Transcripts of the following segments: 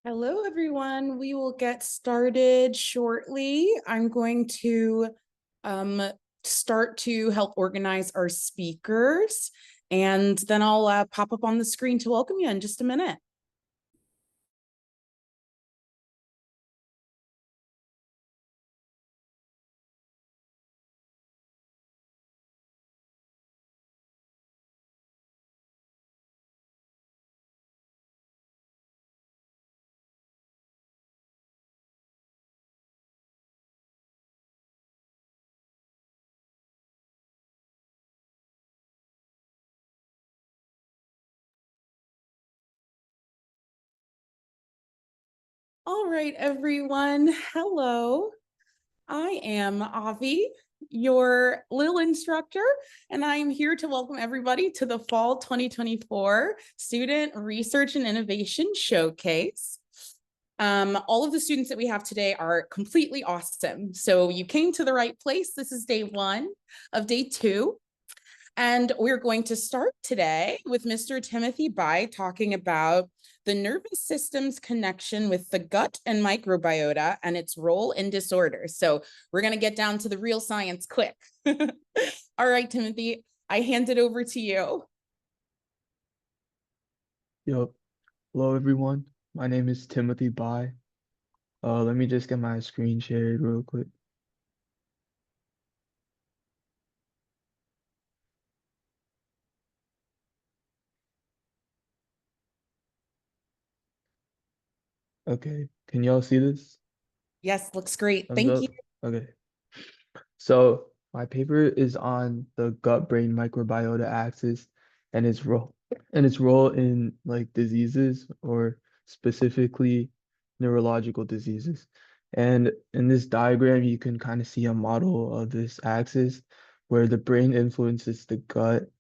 Hello, everyone. We will get started shortly. I'm going to um, start to help organize our speakers, and then I'll pop up on the screen to welcome you in just a minute. All right, everyone. Hello. I am Avi, your Lil instructor, and I am here to welcome everybody to the Fall 2024 Student Research and Innovation Showcase. All of the students that we have today are completely awesome. So you came to the right place. This is day one of day two. And we're going to start today with Mr. Timothy Bai talking about the nervous system's connection with the gut and microbiota and its role in disorders. So we're going to get down to the real science quick. All right, Timothy, I hand it over to you. Yo, hello everyone. My name is Timothy Bai. Let me just get my screen shared real quick. Okay, can y'all see this? Yes, looks great. Thumbs Thank you. up. Okay. So my paper is on the gut-brain microbiota axis and its role in like diseases or specifically neurological diseases. And in this diagram, you can kind of see a model of this axis where the brain influences the gut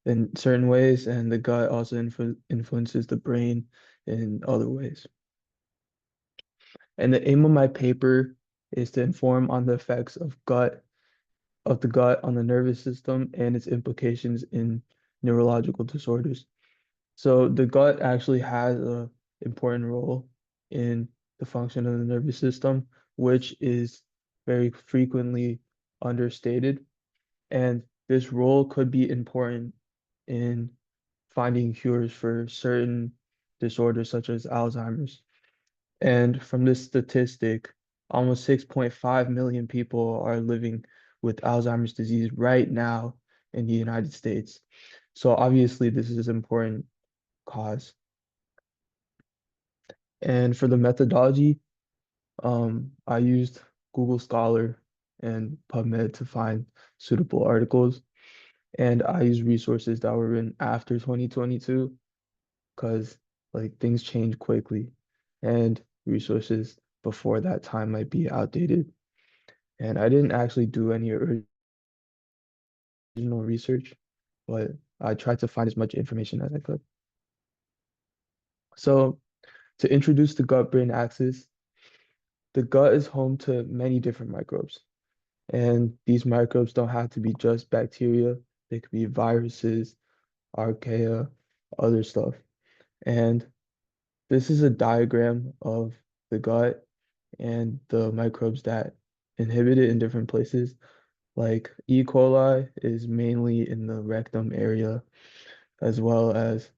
in certain ways, and the gut also influences the brain in other ways. And the aim of my paper is to inform on the effects of the gut on the nervous system and its implications in neurological disorders. So the gut actually has a important role in the function of the nervous system, which is very frequently understated. And this role could be important in finding cures for certain disorders such as Alzheimer's. And from this statistic, almost 6.5 million people are living with Alzheimer's disease right now in the United States. So obviously this is an important cause. And for the methodology, I used Google Scholar and PubMed to find suitable articles. And I used resources that were written after 2022 because like things change quickly and resources before that time might be outdated. And I didn't actually do any original research, but I tried to find as much information as I could. So to introduce the gut-brain axis, the gut is home to many different microbes. And these microbes don't have to be just bacteria. They could be viruses, archaea, other stuff. And this is a diagram of the gut and the microbes that inhibit it in different places. Like E. coli is mainly in the rectum area, as well as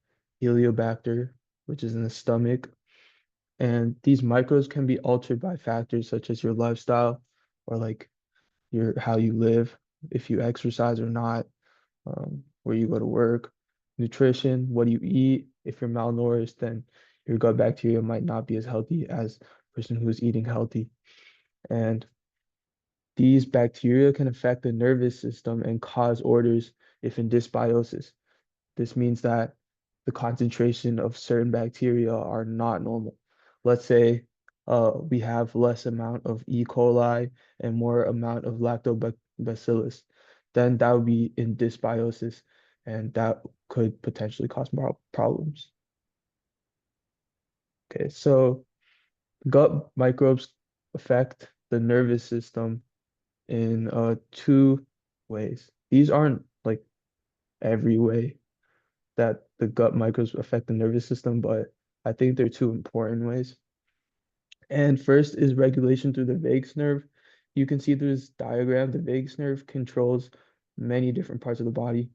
Heliobacter, which is in the stomach. And these microbes can be altered by factors such as your lifestyle or like your how you live, if you exercise or not, where you go to work, nutrition, what do you eat. If you're malnourished, then your gut bacteria might not be as healthy as a person who's eating healthy. And these bacteria can affect the nervous system and cause orders if in dysbiosis. This means that the concentration of certain bacteria are not normal. Let's say we have less amount of E. coli and more amount of lactobacillus, then that would be in dysbiosis, and that could potentially cause more problems. Okay, so gut microbes affect the nervous system in two ways. These aren't like every way that the gut microbes affect the nervous system, but I think they're two important ways. And first is regulation through the vagus nerve. You can see through this diagram, the vagus nerve controls many different parts of the body,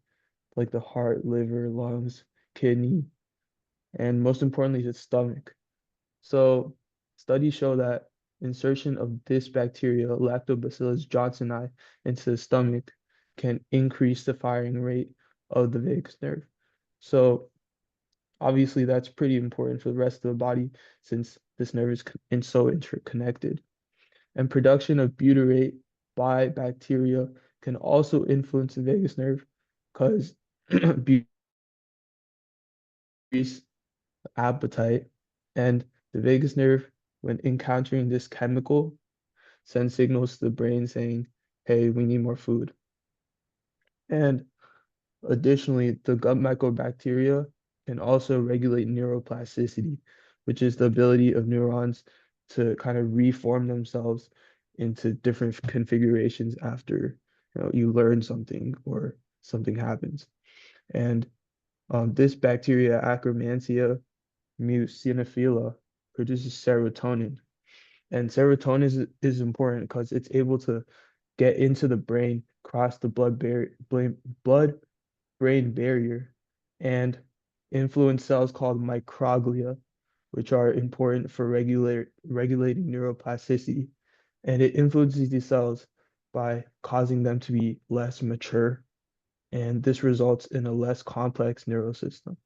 like the heart, liver, lungs, kidney, and most importantly, the stomach. So studies show that insertion of this bacteria, Lactobacillus johnsoni, into the stomach can increase the firing rate of the vagus nerve. So obviously that's pretty important for the rest of the body since this nerve is so interconnected. And production of butyrate by bacteria can also influence the vagus nerve because decrease appetite and the vagus nerve when encountering this chemical sends signals to the brain saying, hey, we need more food. And additionally, the gut microbacteria can also regulate neuroplasticity, which is the ability of neurons to kind of reform themselves into different configurations after you learn something or something happens. And this bacteria, Akkermansia muciniphila, produces serotonin. And serotonin is important because it's able to get into the brain, cross the blood brain barrier, and influence cells called microglia, which are important for regulating neuroplasticity. And it influences these cells by causing them to be less mature, and this results in a less complex neural system.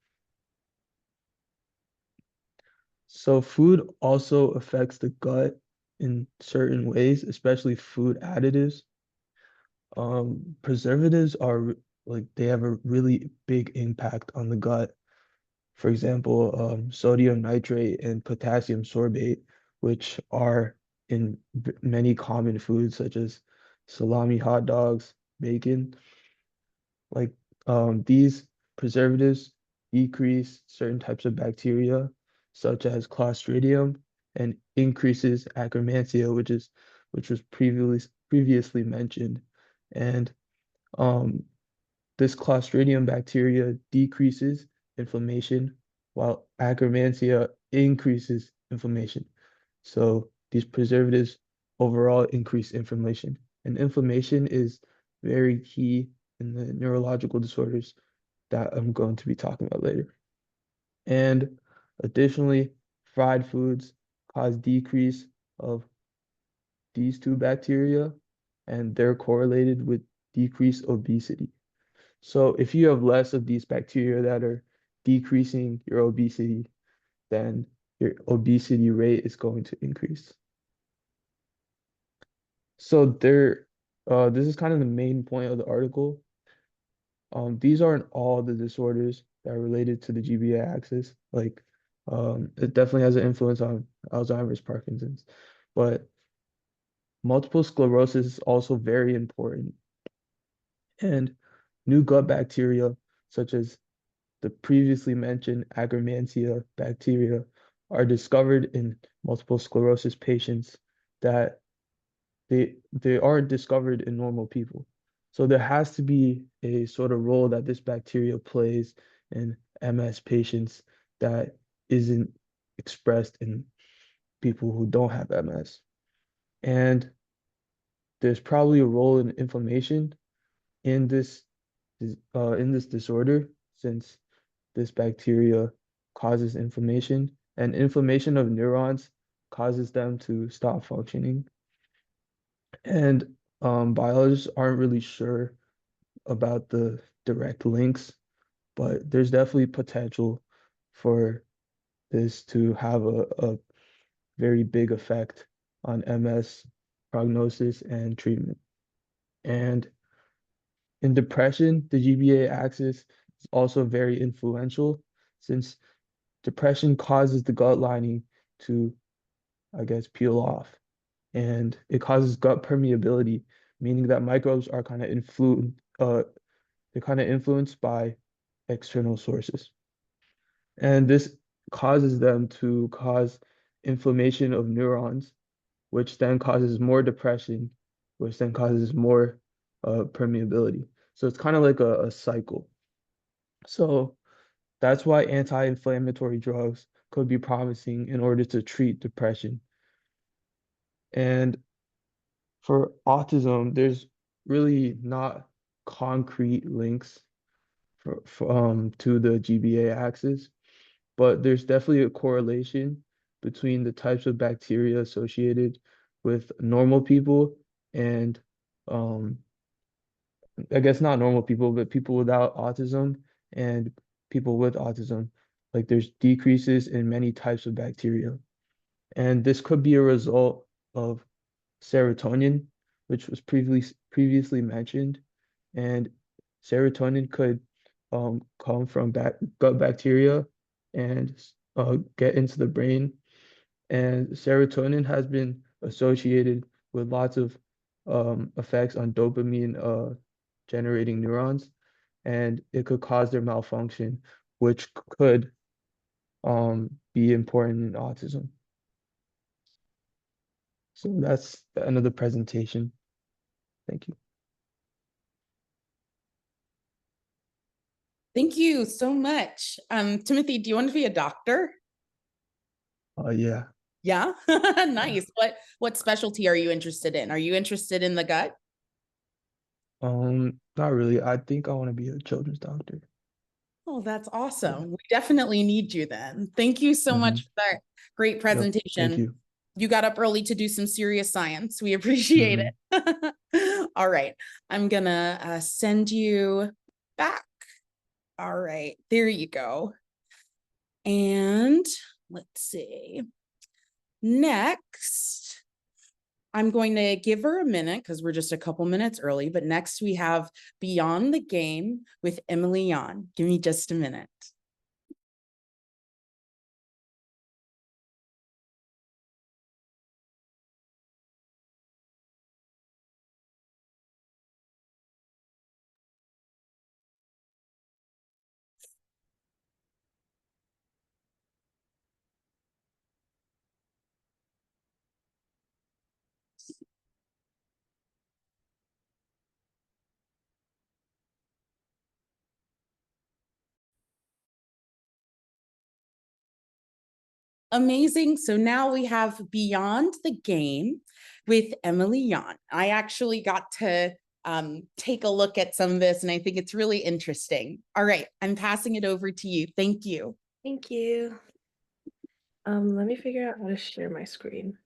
So food also affects the gut in certain ways, especially food additives. Preservatives are like they have a really big impact on the gut. For example, sodium nitrate and potassium sorbate, which are in many common foods such as salami, hot dogs, bacon. Like these preservatives decrease certain types of bacteria, such as Clostridium, and increases Akkermansia, which was previously mentioned. And um, this Clostridium bacteria decreases inflammation, while Akkermansia increases inflammation. So these preservatives overall increase inflammation. And inflammation is very key in the neurological disorders that I'm going to be talking about later. And additionally, fried foods cause decrease of these two bacteria, and they're correlated with decreased obesity. So if you have less of these bacteria that are decreasing your obesity, then your obesity rate is going to increase. So this is kind of the main point of the article. These aren't all the disorders that are related to the GBA axis. Like, it definitely has an influence on Alzheimer's, Parkinson's, but multiple sclerosis is also very important. And new gut bacteria, such as the previously mentioned Akkermansia bacteria, are discovered in multiple sclerosis patients that they aren't discovered in normal people. So there has to be a sort of role that this bacteria plays in MS patients that isn't expressed in people who don't have MS. And there's probably a role in inflammation in this disorder since this bacteria causes inflammation, and inflammation of neurons causes them to stop functioning. And biologists aren't really sure about the direct links, but there's definitely potential for this to have a very big effect on MS prognosis and treatment. And in depression, the GBA axis is also very influential since depression causes the gut lining to, I guess, peel off. And it causes gut permeability, meaning that microbes are kind of they're kind of influenced by external sources. And this causes them to cause inflammation of neurons, which then causes more depression, which then causes more permeability. So it's kind of like a cycle. So that's why anti-inflammatory drugs could be promising in order to treat depression. And for autism, there's really not concrete links to the GBA axis, but there's definitely a correlation between the types of bacteria associated with normal people and um, I guess not normal people, but people without autism and people with autism. Like there's decreases in many types of bacteria. And this could be a result of serotonin, which was previously mentioned. And serotonin could come from gut bacteria and get into the brain. And serotonin has been associated with lots of effects on dopamine generating neurons, and it could cause their malfunction, which could be important in autism. So that's the end of the presentation. Thank you. Thank you so much. Timothy, do you want to be a doctor? Yeah. Yeah. Nice. What specialty are you interested in? Are you interested in the gut? Not really. I think I want to be a children's doctor. Oh, that's Yeah. awesome. We definitely need you then. Thank you so Hmm. much for that great Yep. Thank presentation. you. You got up early to do some serious science. We appreciate Hmm. it. All right. I'm gonna send you back. All right. There you go. And let's see. Next, I'm going to give her a minute because we're just a couple minutes early. But next, we have Beyond the Game with Emily Yan. Give me just a minute. Amazing. So now we have Beyond the Game with Emily Yan. I actually got to take a look at some of this, and I think it's really interesting. All right, I'm passing it over to you. Thank you. Thank you. Let me figure out how to share my screen.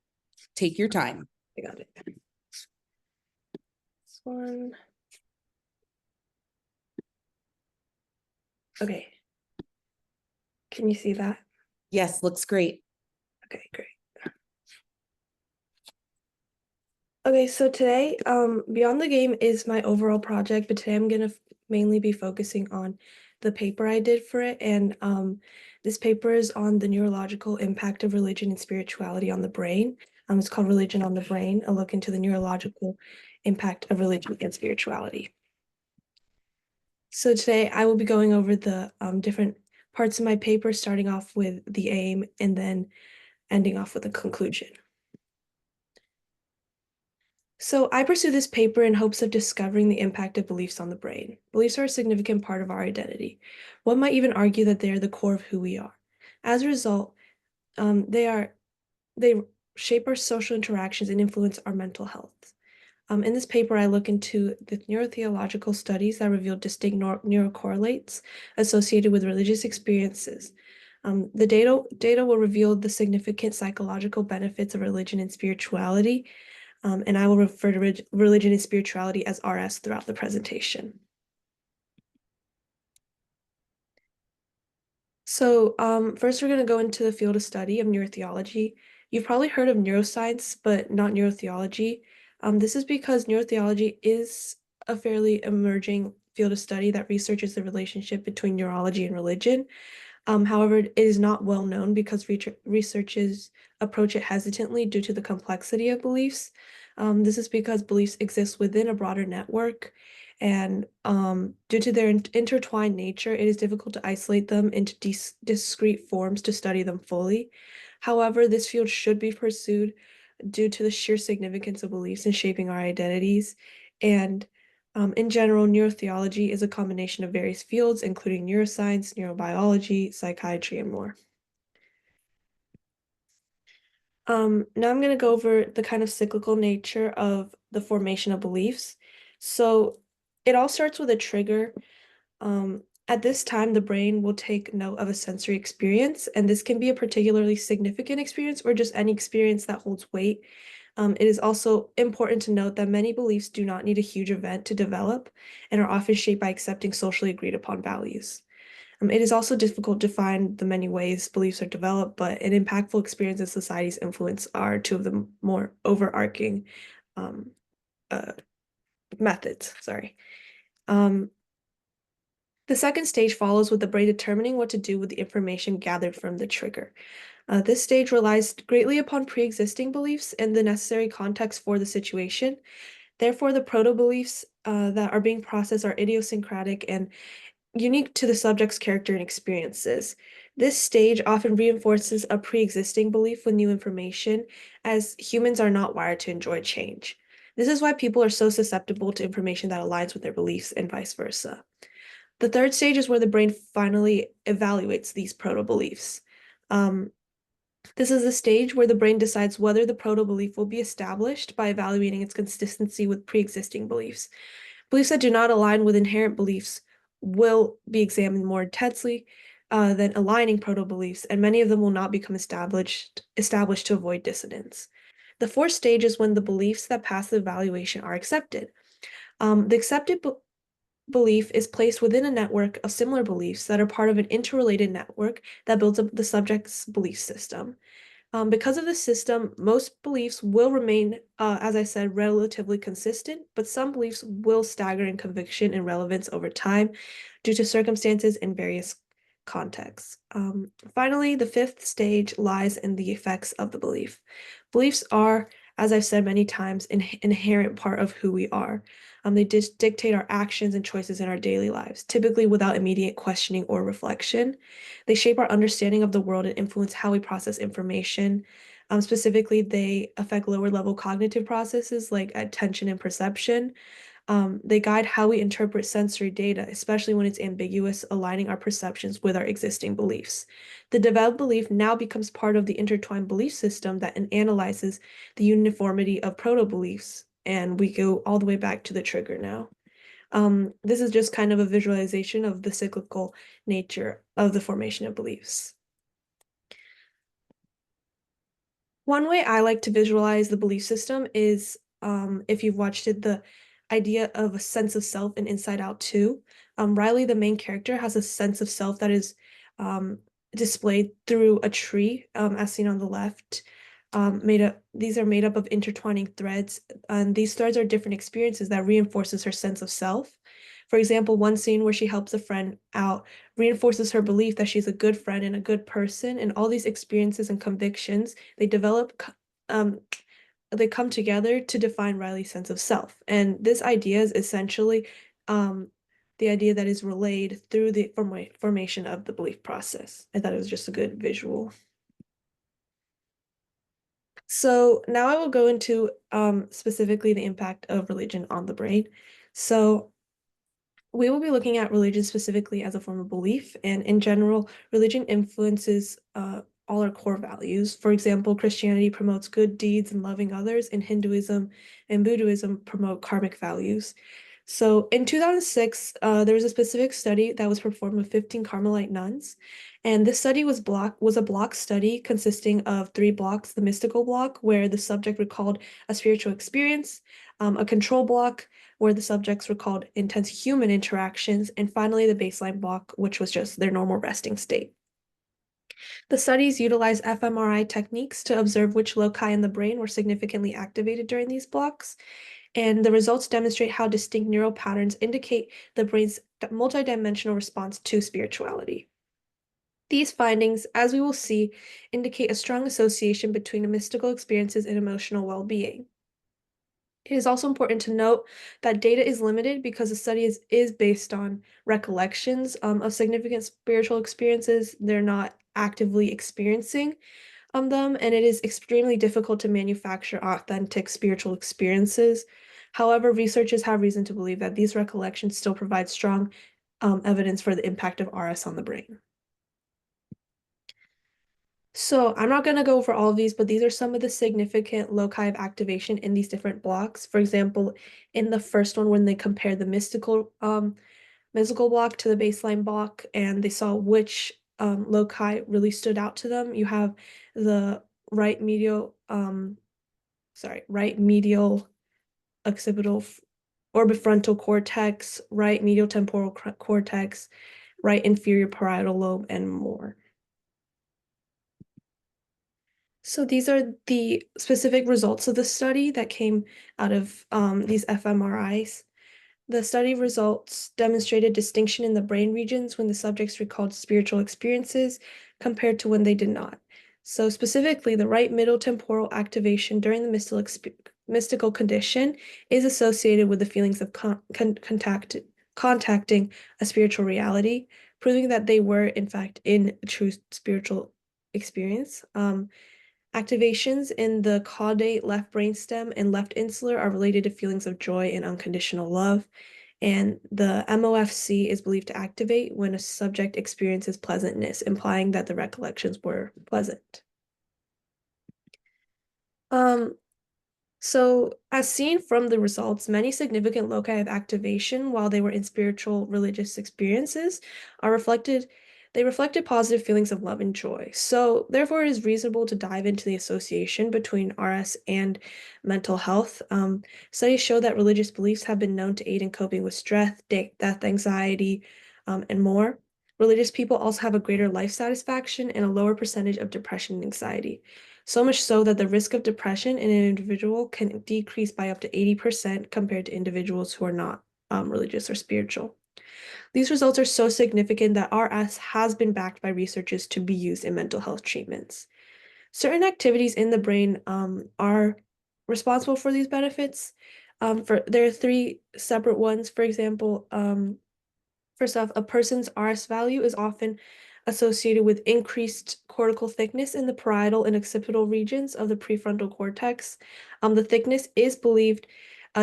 Take your time. I got it. This one. Okay. Can you see that? Yes, looks great. Okay, great. Okay, so today, Beyond the Game is my overall project, but today I'm gonna mainly be focusing on the paper I did for it. And this paper is on the neurological impact of religion and spirituality on the brain. It's called Religion on the Brain, a look into the neurological impact of religion and spirituality. So today I will be going over the different parts of my paper, starting off with the aim and then ending off with a conclusion. So I pursue this paper in hopes of discovering the impact of beliefs on the brain. Beliefs are a significant part of our identity. One might even argue that they are the core of who we are. As a result, they shape our social interactions and influence our mental health. In this paper, I look into the neurotheological studies that reveal distinct neurocorrelates associated with religious experiences. The data will reveal the significant psychological benefits of religion and spirituality, and I will refer to religion and spirituality as RS throughout the presentation. So first, we're going to go into the field of study of neurotheology. You've probably heard of neuroscience, but not neurotheology. This is because neurotheology is a fairly emerging field of study that researches the relationship between neurology and religion. However, it is not well known because researchers approach it hesitantly due to the complexity of beliefs. This is because beliefs exist within a broader network, and due to their intertwined nature, it is difficult to isolate them into discrete forms to study them fully. However, this field should be pursued due to the sheer significance of beliefs in shaping our identities. And in general, neurotheology is a combination of various fields, including neuroscience, neurobiology, psychiatry, and more. Now I'm going to go over the kind of cyclical nature of the formation of beliefs. So it all starts with a trigger. At this time, the brain will take note of a sensory experience, and this can be a particularly significant experience or just any experience that holds weight. It is also important to note that many beliefs do not need a huge event to develop and are often shaped by accepting socially agreed upon values. It is also difficult to find the many ways beliefs are developed, but an impactful experience in society's influence are two of the more overarching um, uh, methods. Sorry. The second stage follows with the brain determining what to do with the information gathered from the trigger. This stage relies greatly upon pre-existing beliefs and the necessary context for the situation. Therefore, the proto-beliefs that are being processed are idiosyncratic and unique to the subject's character and experiences. This stage often reinforces a pre-existing belief with new information, as humans are not wired to enjoy change. This is why people are so susceptible to information that aligns with their beliefs and vice versa. The third stage is where the brain finally evaluates these proto-beliefs. This is the stage where the brain decides whether the proto-belief will be established by evaluating its consistency with pre-existing beliefs. Beliefs that do not align with inherent beliefs will be examined more intensely than aligning proto-beliefs, and many of them will not become established to avoid dissonance. The fourth stage is when the beliefs that pass the evaluation are accepted. The accepted belief is placed within a network of similar beliefs that are part of an interrelated network that builds up the subject's belief system. Because of this system, most beliefs will remain, as I said, relatively consistent, but some beliefs will stagger in conviction and relevance over time due to circumstances and various contexts. Finally, the fifth stage lies in the effects of the belief. Beliefs are, as I've said many times, an inherent part of who we are. They dictate our actions and choices in our daily lives, typically without immediate questioning or reflection. They shape our understanding of the world and influence how we process information. Specifically, they affect lower level cognitive processes like attention and perception. They guide how we interpret sensory data, especially when it's ambiguous, aligning our perceptions with our existing beliefs. The developed belief now becomes part of the intertwined belief system that analyzes the uniformity of proto-beliefs, and we go all the way back to the trigger now. This is just kind of a visualization of the cyclical nature of the formation of beliefs. One way I like to visualize the belief system is, if you've watched it, the idea of a sense of self in Inside Out 2. Riley, the main character, has a sense of self that is displayed through a tree, as seen on the left. These are made up of intertwining threads, and these threads are different experiences that reinforces her sense of self. For example, one scene where she helps a friend out reinforces her belief that she's a good friend and a good person, and all these experiences and convictions they develop, they come together to define Riley's sense of self. And this idea is essentially the idea that is relayed through the formation of the belief process. I thought it was just a good visual. So now I will go into specifically the impact of religion on the brain. So we will be looking at religion specifically as a form of belief, and in general, religion influences all our core values. For example, Christianity promotes good deeds and loving others, and Hinduism and Buddhism promote karmic values. So in 2006, there was a specific study that was performed with 15 Carmelite nuns, and this study was a block study consisting of 3 blocks: the mystical block, where the subject recalled a spiritual experience, a control block, where the subjects recalled intense human interactions, and finally the baseline block, which was just their normal resting state. The studies utilized fMRI techniques to observe which loci in the brain were significantly activated during these blocks, and the results demonstrate how distinct neural patterns indicate the brain's multidimensional response to spirituality. These findings, as we will see, indicate a strong association between mystical experiences and emotional well-being. It is also important to note that data is limited because the study is based on recollections of significant spiritual experiences. They're not actively experiencing them, and it is extremely difficult to manufacture authentic spiritual experiences. However, researchers have reason to believe that these recollections still provide strong evidence for the impact of RS on the brain. So I'm not going to go over all of these, but these are some of the significant loci of activation in these different blocks. For example, in the first one, when they compared the mystical block to the baseline block, and they saw which loci really stood out to them, you have the right medial, right medial occipital orbifrontal cortex, right medial temporal cortex, right inferior parietal lobe, and more. So these are the specific results of the study that came out of these fMRIs. The study results demonstrated distinction in the brain regions when the subjects recalled spiritual experiences compared to when they did not. So specifically, the right middle temporal activation during the mystical condition is associated with the feelings of contacting a spiritual reality, proving that they were, in fact, in a true spiritual experience. Activations in the caudate left brainstem and left insular are related to feelings of joy and unconditional love. And the MOFC is believed to activate when a subject experiences pleasantness, implying that the recollections were pleasant. So, as seen from the results, many significant loci of activation while they were in spiritual religious experiences they reflected positive feelings of love and joy. So, therefore, it is reasonable to dive into the association between RS and mental health. Studies show that religious beliefs have been known to aid in coping with stress, death anxiety, and more. Religious people also have a greater life satisfaction and a lower percentage of depression and anxiety. So much so that the risk of depression in an individual can decrease by up to 80% compared to individuals who are not religious or spiritual. These results are so significant that RS has been backed by researchers to be used in mental health treatments. Certain activities in the brain are responsible for these benefits. There are three separate ones. For example, first off, a person's RS value is often associated with increased cortical thickness in the parietal and occipital regions of the prefrontal cortex. The thickness is believed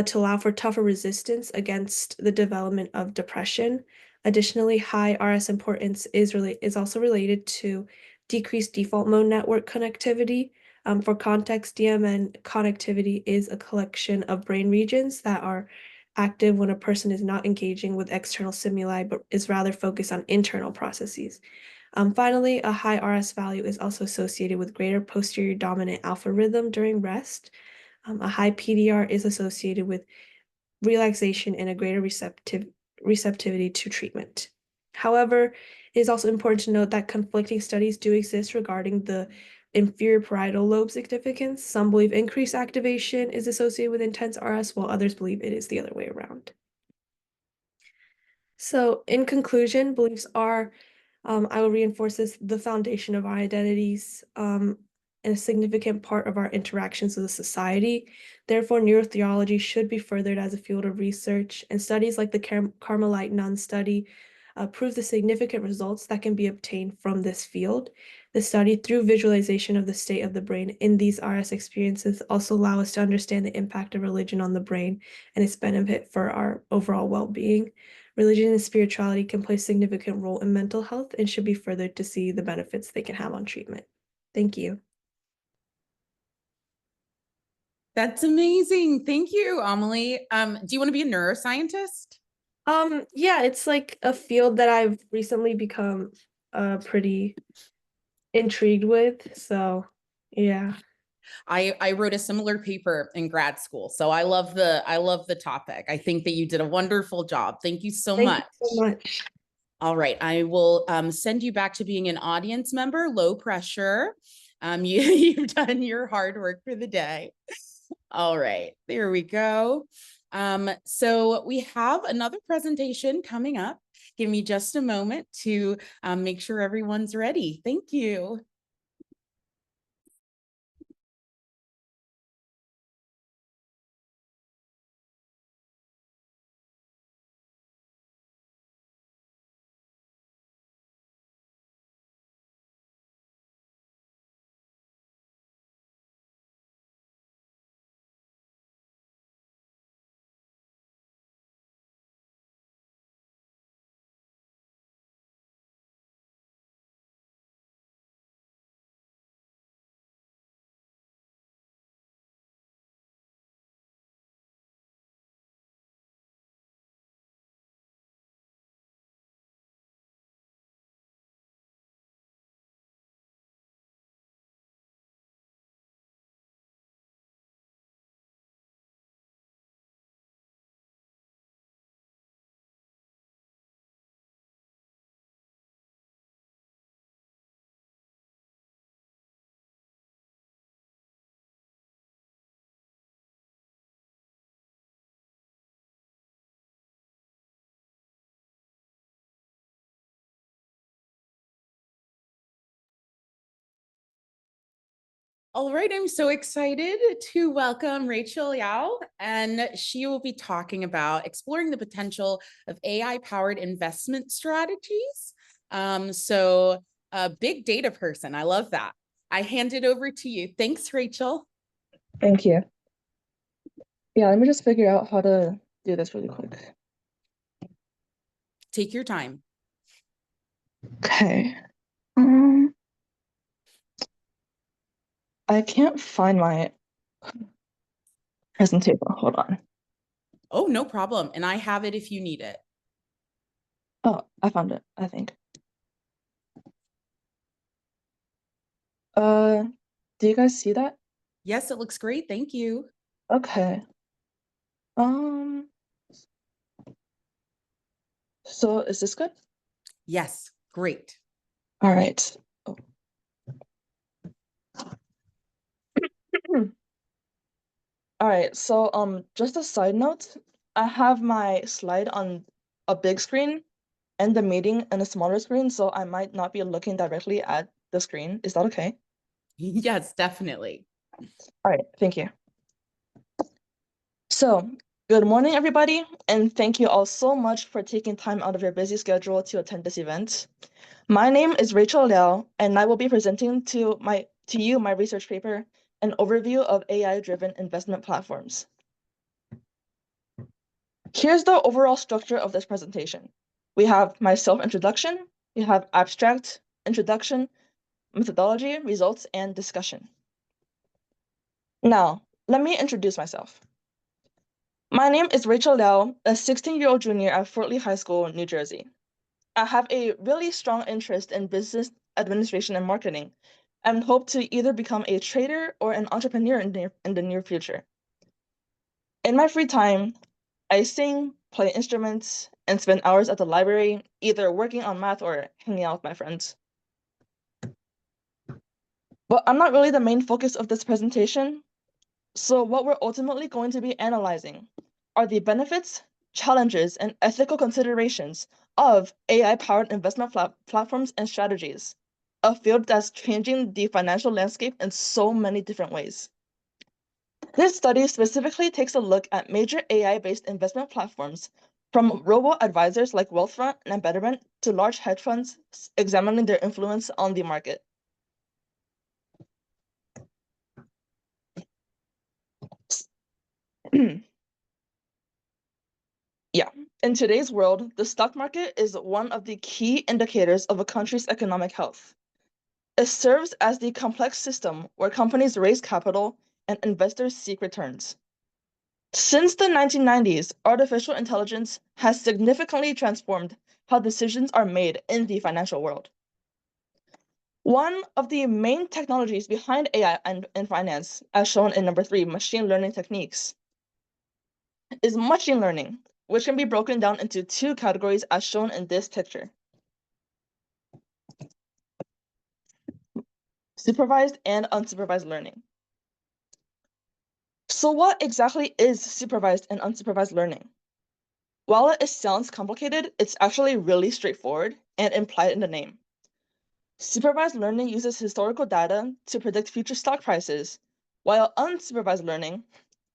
to allow for tougher resistance against the development of depression. Additionally, high RS importance is also related to decreased default mode network connectivity. For context, DMN connectivity is a collection of brain regions that are active when a person is not engaging with external stimuli, but is rather focused on internal processes. Finally, a high RS value is also associated with greater posterior dominant alpha rhythm during rest. A high PDR is associated with relaxation and a greater receptivity to treatment. However, it is also important to note that conflicting studies do exist regarding the inferior parietal lobe significance. Some believe increased activation is associated with intense RS, while others believe it is the other way around. So, in conclusion, beliefs are, I will reinforce this, the foundation of our identities, and a significant part of our interactions with the society. Therefore, neurotheology should be furthered as a field of research, and studies like the Carmelite nun study prove the significant results that can be obtained from this field. The study, through visualization of the state of the brain in these RS experiences, also allow us to understand the impact of religion on the brain and its benefit for our overall well-being. Religion and spirituality can play a significant role in mental health and should be furthered to see the benefits they can have on treatment. Thank you. That's amazing. Thank you, Amelie. Do you want to be a neuroscientist? Yeah, it's like a field that I've recently become pretty intrigued with. So, yeah. I wrote a similar paper in grad school, so I love the topic. I think that you did a wonderful job. Thank you so Thank much. you so much. All right, I will send you back to being an audience member, low pressure. You've done your hard work for the day. All right, there we go. So we have another presentation coming up. Give me just a moment to make sure everyone's ready. Thank you. All right, I'm so excited to welcome Rachel Yao, and she will be talking about exploring the potential of AI-powered investment strategies. So a big data person, I love that. I hand it over to you. Thanks, Rachel. Thank you. Yeah, let me just figure out how to do this really quick. Take your time. Okay. I can't find my presentation. Hold on. Oh, no problem. And I have it if you need it. Oh, I found it, I think. Do you guys see that? Yes, it looks great. Thank you. Okay. So is this good? Yes, great. All right. Oh. All right, so just a side note, I have my slide on a big screen and the meeting on a smaller screen, so I might not be looking directly at the screen. Is that okay? Yes, definitely. All right, thank you. So, good morning, everybody, and thank you all so much for taking time out of your busy schedule to attend this event. My name is Rachel Liao, and I will be presenting to you my research paper, an overview of AI-driven investment platforms. Here's the overall structure of this presentation. We have my self-introduction, we have abstract, introduction, methodology, results, and discussion. Now, let me introduce myself. My name is Rachel Liao, a 16-year-old junior at Fort Lee High School, New Jersey. I have a really strong interest in business administration and marketing, and hope to either become a trader or an entrepreneur in the near future. In my free time, I sing, play instruments, and spend hours at the library, either working on math or hanging out with my friends. But I'm not really the main focus of this presentation. So what we're ultimately going to be analyzing are the benefits, challenges, and ethical considerations of AI-powered investment platforms and strategies, a field that's changing the financial landscape in so many different ways. This study specifically takes a look at major AI-based investment platforms, from robo-advisors like Wealthfront and Betterment to large hedge funds, examining their influence on the market. Yeah, in today's world, the stock market is one of the key indicators of a country's economic health. It serves as the complex system where companies raise capital and investors seek returns. Since the 1990s, artificial intelligence has significantly transformed how decisions are made in the financial world. One of the main technologies behind AI and finance, as shown in number 3, machine learning techniques, is machine learning, which can be broken down into 2 categories as shown in this picture: supervised and unsupervised learning. So what exactly is supervised and unsupervised learning? While it sounds complicated, it's actually really straightforward and implied in the name. Supervised learning uses historical data to predict future stock prices, while unsupervised learning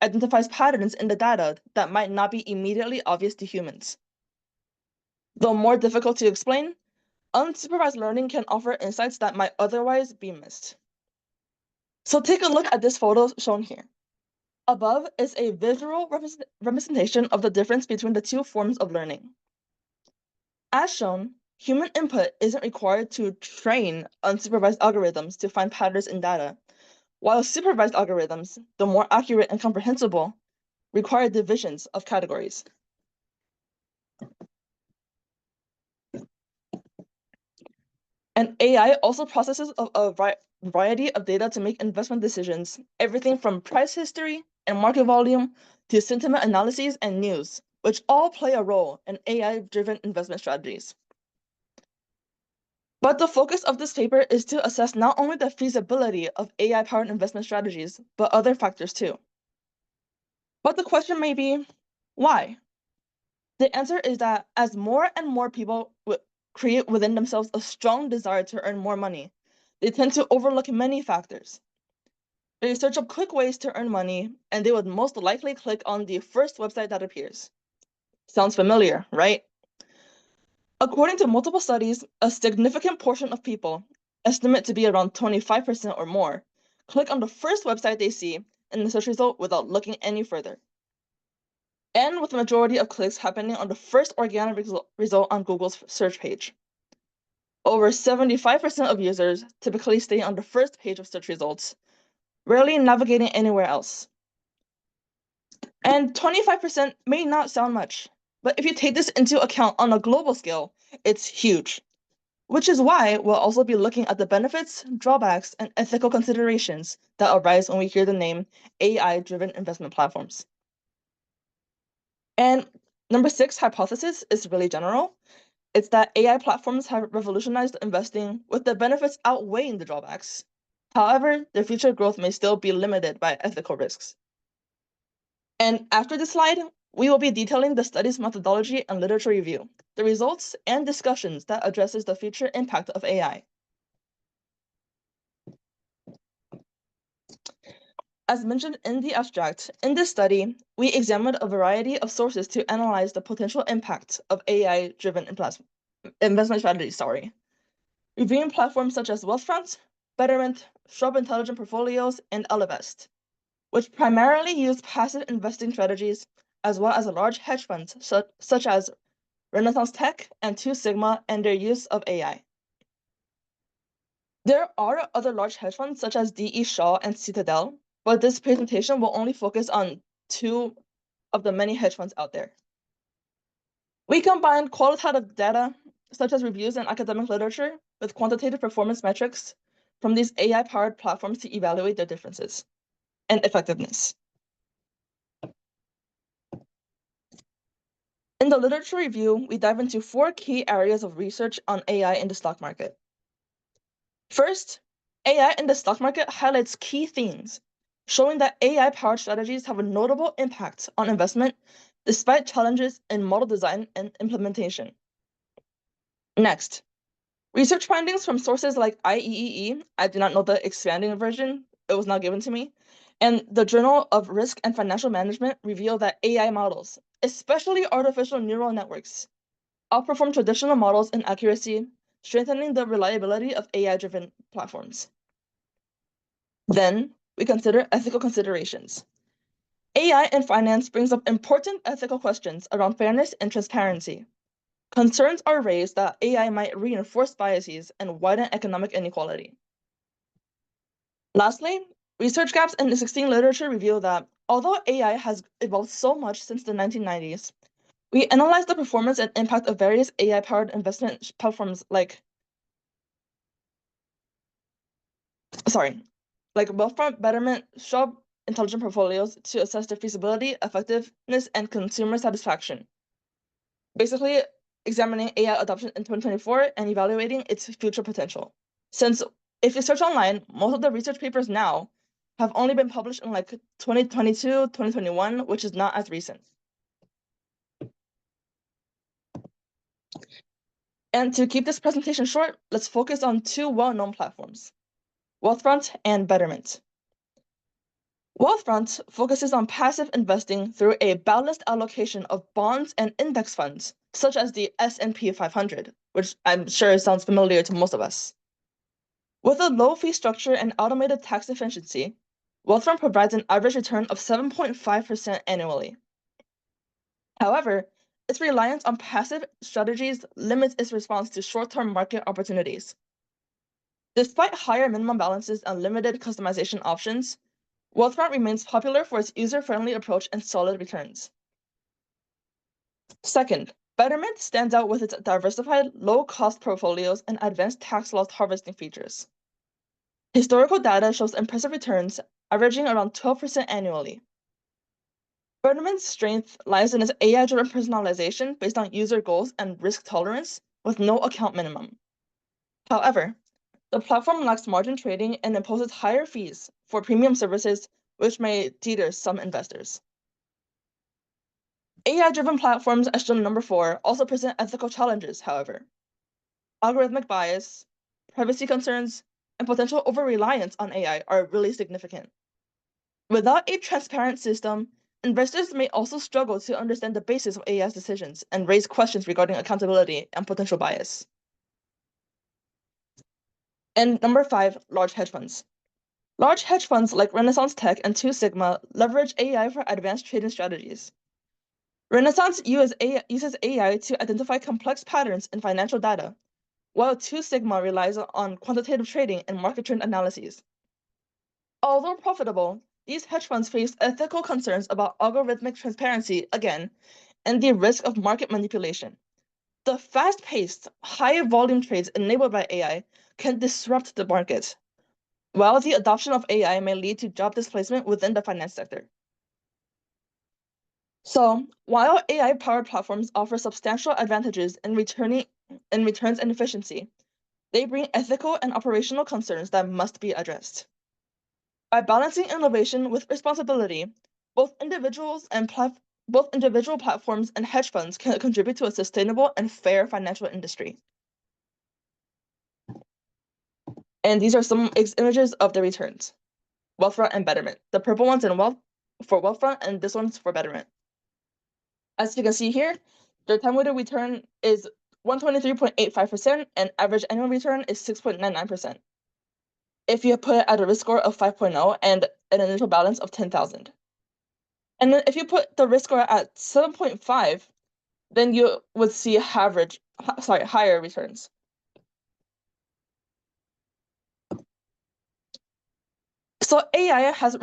identifies patterns in the data that might not be immediately obvious to humans. Though more difficult to explain, unsupervised learning can offer insights that might otherwise be missed. So take a look at this photo shown here. Above is a visual representation of the difference between the 2 forms of learning. As shown, human input isn't required to train unsupervised algorithms to find patterns in data, while supervised algorithms, the more accurate and comprehensible, require divisions of categories. And AI also processes a variety of data to make investment decisions, everything from price history and market volume to sentiment analyses and news, which all play a role in AI-driven investment strategies. But the focus of this paper is to assess not only the feasibility of AI-powered investment strategies, but other factors too. But the question may be, why? The answer is that as more and more people create within themselves a strong desire to earn more money, they tend to overlook many factors. They search up quick ways to earn money, and they would most likely click on the first website that appears. Sounds familiar, right? According to multiple studies, a significant portion of people, estimate to be around 25% or more, click on the first website they see in the search result without looking any further. And with the majority of clicks happening on the first organic result on Google's search page. Over 75% of users typically stay on the first page of search results, rarely navigating anywhere else. And 25% may not sound much, but if you take this into account on a global scale, it's huge. Which is why we'll also be looking at the benefits, drawbacks, and ethical considerations that arise when we hear the name AI-driven investment platforms. And number 6 hypothesis is really general. It's that AI platforms have revolutionized investing with the benefits outweighing the drawbacks. However, their future growth may still be limited by ethical risks. And after this slide, we will be detailing the study's methodology and literature review, the results and discussions that addresses the future impact of AI. As mentioned in the abstract, in this study, we examined a variety of sources to analyze the potential impact of AI-driven investment strategies, reviewing platforms such as Wealthfront, Betterment, Schwab Intelligent Portfolios, and Ellevest, which primarily use passive investing strategies, as well as large hedge funds such as Renaissance Tech and Two Sigma and their use of AI. There are other large hedge funds such as D.E. Shaw and Citadel, but this presentation will only focus on 2 of the many hedge funds out there. We combine qualitative data, such as reviews and academic literature, with quantitative performance metrics from these AI-powered platforms to evaluate their differences and effectiveness. In the literature review, we dive into 4 key areas of research on AI in the stock market. First, AI in the stock market highlights key themes, showing that AI-powered strategies have a notable impact on investment despite challenges in model design and implementation. Next, research findings from sources like IEEE, I do not know the expanding version, it was not given to me, and the Journal of Risk and Financial Management reveal that AI models, especially artificial neural networks, outperform traditional models in accuracy, strengthening the reliability of AI-driven platforms. Then, we consider ethical considerations. AI in finance brings up important ethical questions around fairness and transparency. Concerns are raised that AI might reinforce biases and widen economic inequality. Lastly, research gaps in existing literature reveal that although AI has evolved so much since the 1990s, we analyzed the performance and impact of various AI-powered investment platforms like Wealthfront, Betterment, Schwab Intelligent Portfolios to assess their feasibility, effectiveness, and consumer satisfaction. Basically, examining AI adoption in 2024 and evaluating its future potential. Since if you search online, most of the research papers now have only been published in like 2022, 2021, which is not as recent. And to keep this presentation short, let's focus on 2 well-known platforms, Wealthfront and Betterment. Wealthfront focuses on passive investing through a balanced allocation of bonds and index funds, such as the S&P 500, which I'm sure sounds familiar to most of us. With a low fee structure and automated tax efficiency, Wealthfront provides an average return of 7.5% annually. However, its reliance on passive strategies limits its response to short-term market opportunities. Despite higher minimum balances and limited customization options, Wealthfront remains popular for its user-friendly approach and solid returns. Second, Betterment stands out with its diversified, low-cost portfolios and advanced tax loss harvesting features. Historical data shows impressive returns, averaging around 12% annually. Betterment's strength lies in its AI-driven personalization based on user goals and risk tolerance with no account minimum. However, the platform lacks margin trading and imposes higher fees for premium services, which may deter some investors. AI-driven platforms, as shown in number 4, also present ethical challenges, however. Algorithmic bias, privacy concerns, and potential over-reliance on AI are really significant. Without a transparent system, investors may also struggle to understand the basis of AI's decisions and raise questions regarding accountability and potential bias. And number 5, large hedge funds. Large hedge funds like Renaissance Tech and Two Sigma leverage AI for advanced trading strategies. Renaissance uses AI to identify complex patterns in financial data, while Two Sigma relies on quantitative trading and market trend analyses. Although profitable, these hedge funds face ethical concerns about algorithmic transparency again, and the risk of market manipulation. The fast-paced, high-volume trades enabled by AI can disrupt the market, while the adoption of AI may lead to job displacement within the finance sector. So, while AI-powered platforms offer substantial advantages in returns and efficiency, they bring ethical and operational concerns that must be addressed. By balancing innovation with responsibility, both individual platforms and hedge funds can contribute to a sustainable and fair financial industry. And these are some images of the returns. Wealthfront and Betterment. The purple one's in for Wealthfront, and this one's for Betterment. As you can see here, their time-weighted return is 123.85%, and average annual return is 6.99%. If you put it at a risk score of 5.0 and an initial balance of 10,000. And then if you put the risk score at 7.5, then you would see higher returns. So AI has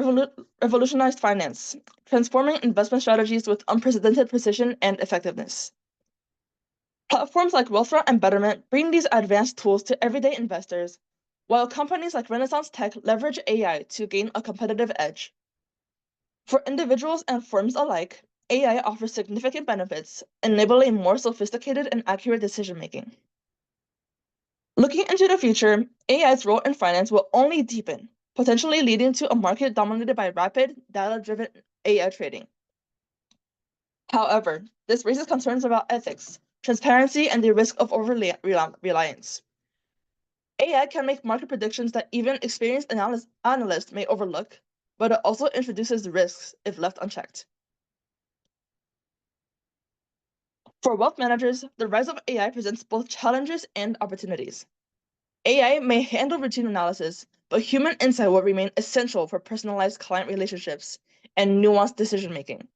revolutionized finance, transforming investment strategies with unprecedented precision and effectiveness. Platforms like Wealthfront and Betterment bring these advanced tools to everyday investors, while companies like Renaissance Tech leverage AI to gain a competitive edge. For individuals and firms alike, AI offers significant benefits, enabling more sophisticated and accurate decision-making. Looking into the future, AI's role in finance will only deepen, potentially leading to a market dominated by rapid, data-driven AI trading. However, this raises concerns about ethics, transparency, and the risk of over-reliance. AI can make market predictions that even experienced analysts may overlook, but it also introduces risks if left unchecked. For wealth managers, the rise of AI presents both challenges and opportunities. AI may handle routine analysis, but human insight will remain essential for personalized client relationships and nuanced decision-making.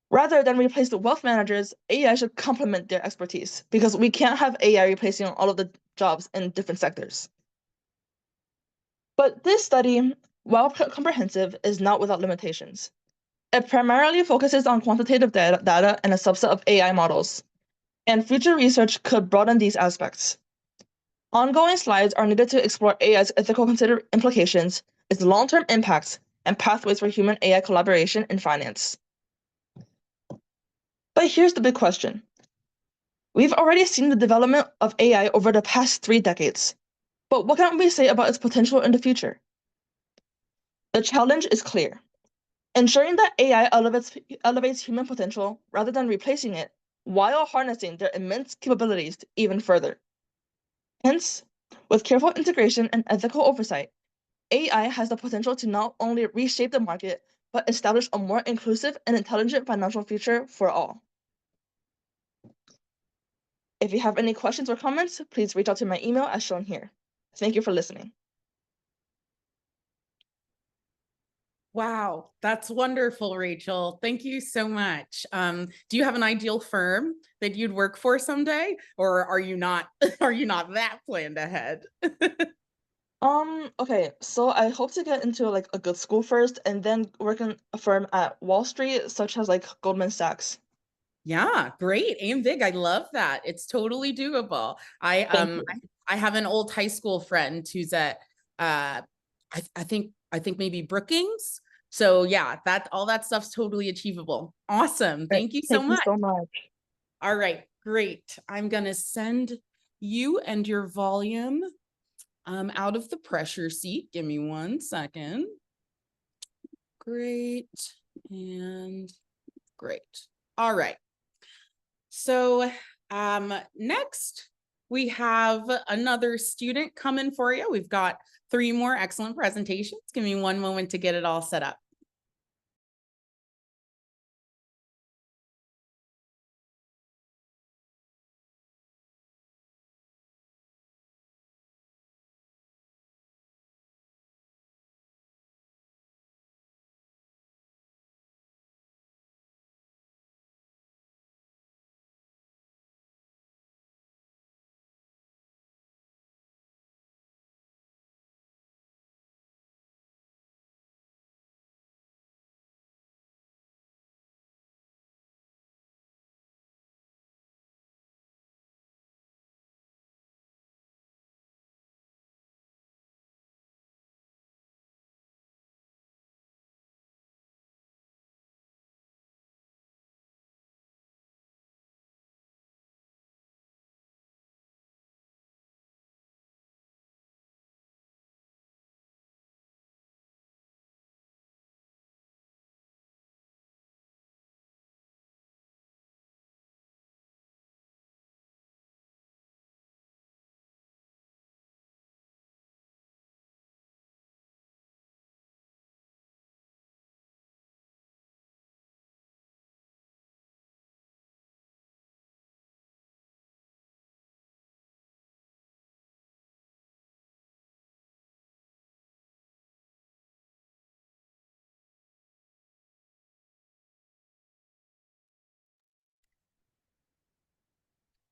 Rather than replace the wealth managers, AI should complement their expertise, because we can't have AI replacing all of the jobs in different sectors. But this study, while comprehensive, is not without limitations. It primarily focuses on quantitative data and a subset of AI models, and future research could broaden these aspects. Ongoing slides are needed to explore AI's ethical implications, its long-term impacts, and pathways for human-AI collaboration in finance. But here's the big question. We've already seen the development of AI over the past 3 decades, but what can we say about its potential in the future? The challenge is clear. Ensuring that AI elevates human potential rather than replacing it, while harnessing their immense capabilities even further. Hence, with careful integration and ethical oversight, AI has the potential to not only reshape the market, but establish a more inclusive and intelligent financial future for all. If you have any questions or comments, please reach out to my email as shown here. Thank you for listening. Wow, that's wonderful, Rachel. Thank you so much. Do you have an ideal firm that you'd work for someday, or are you not that planned ahead? Okay, so I hope to get into like a good school first and then work in a firm at Wall Street, such as like Goldman Sachs. Yeah, great. Aim big. I love that. It's totally doable. I have an old high school friend who's at I think maybe Brookings. So yeah, all that stuff's totally achievable. Awesome. Thank you so much. Thank you so much. All right, great. I'm gonna send you and your volume out of the pressure seat. Give me 1 second. Great and great. All right. So next we have another student coming for you. We've got 3 more excellent presentations. Give me one moment to get it all set up.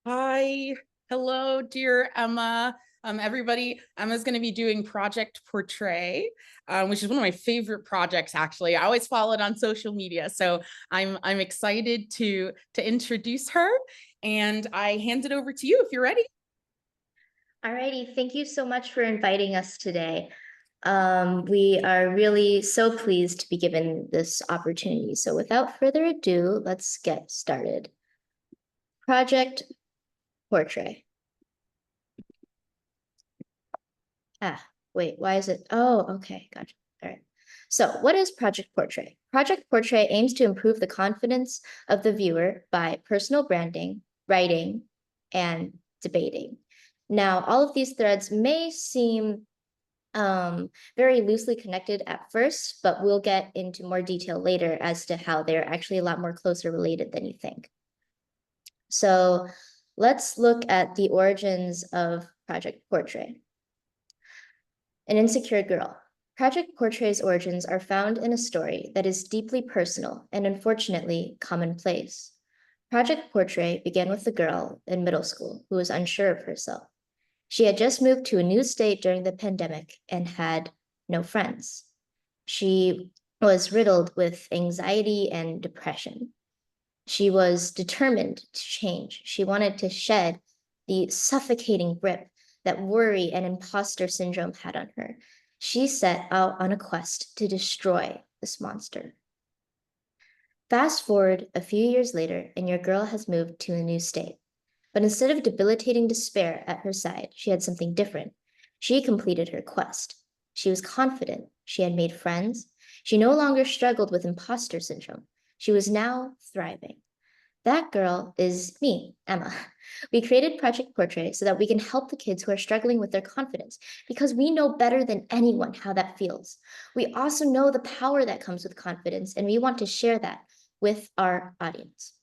Hi, hello, dear Emma. Everybody, Emma's going to be doing Project Portray, which is one of my favorite projects. Actually, I always follow it on social media, so I'm excited to introduce her. And I hand it over to you if you're ready. Alrighty, thank you so much for inviting us today. We are really so pleased to be given this opportunity. So without further ado, let's get started. Project Portrait. Wait, why is it? Oh, okay, gotcha. All right. So what is Project Portrait? Project Portrait aims to improve the confidence of the viewer by personal branding, writing, and debating. Now, all of these threads may seem very loosely connected at first, but we'll get into more detail later as to how they're actually a lot more closer related than you think. So let's look at the origins of Project Portrait. An insecure girl. Project Portrait's origins are found in a story that is deeply personal and unfortunately commonplace. Project Portrait began with a girl in middle school who was unsure of herself. She had just moved to a new state during the pandemic and had no friends. She was riddled with anxiety and depression. She was determined to change. She wanted to shed the suffocating grip that worry and imposter syndrome had on her. She set out on a quest to destroy this monster. Fast forward a few years later, and your girl has moved to a new state. But instead of debilitating despair at her side, she had something different. She completed her quest. She was confident. She had made friends. She no longer struggled with imposter syndrome. She was now thriving. That girl is me, Emma. We created Project Portrait so that we can help the kids who are struggling with their confidence because we know better than anyone how that feels. We also know the power that comes with confidence, and we want to share that with our audience.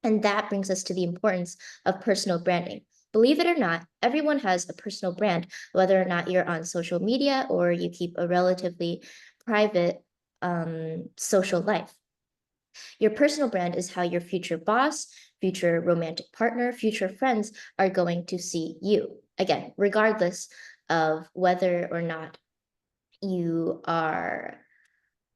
And that brings us to the importance of personal branding. Believe it or not, everyone has a personal brand, whether or not you're on social media or you keep a relatively private social life. Your personal brand is how your future boss, future romantic partner, future friends are going to see you. Again, regardless of whether or not you are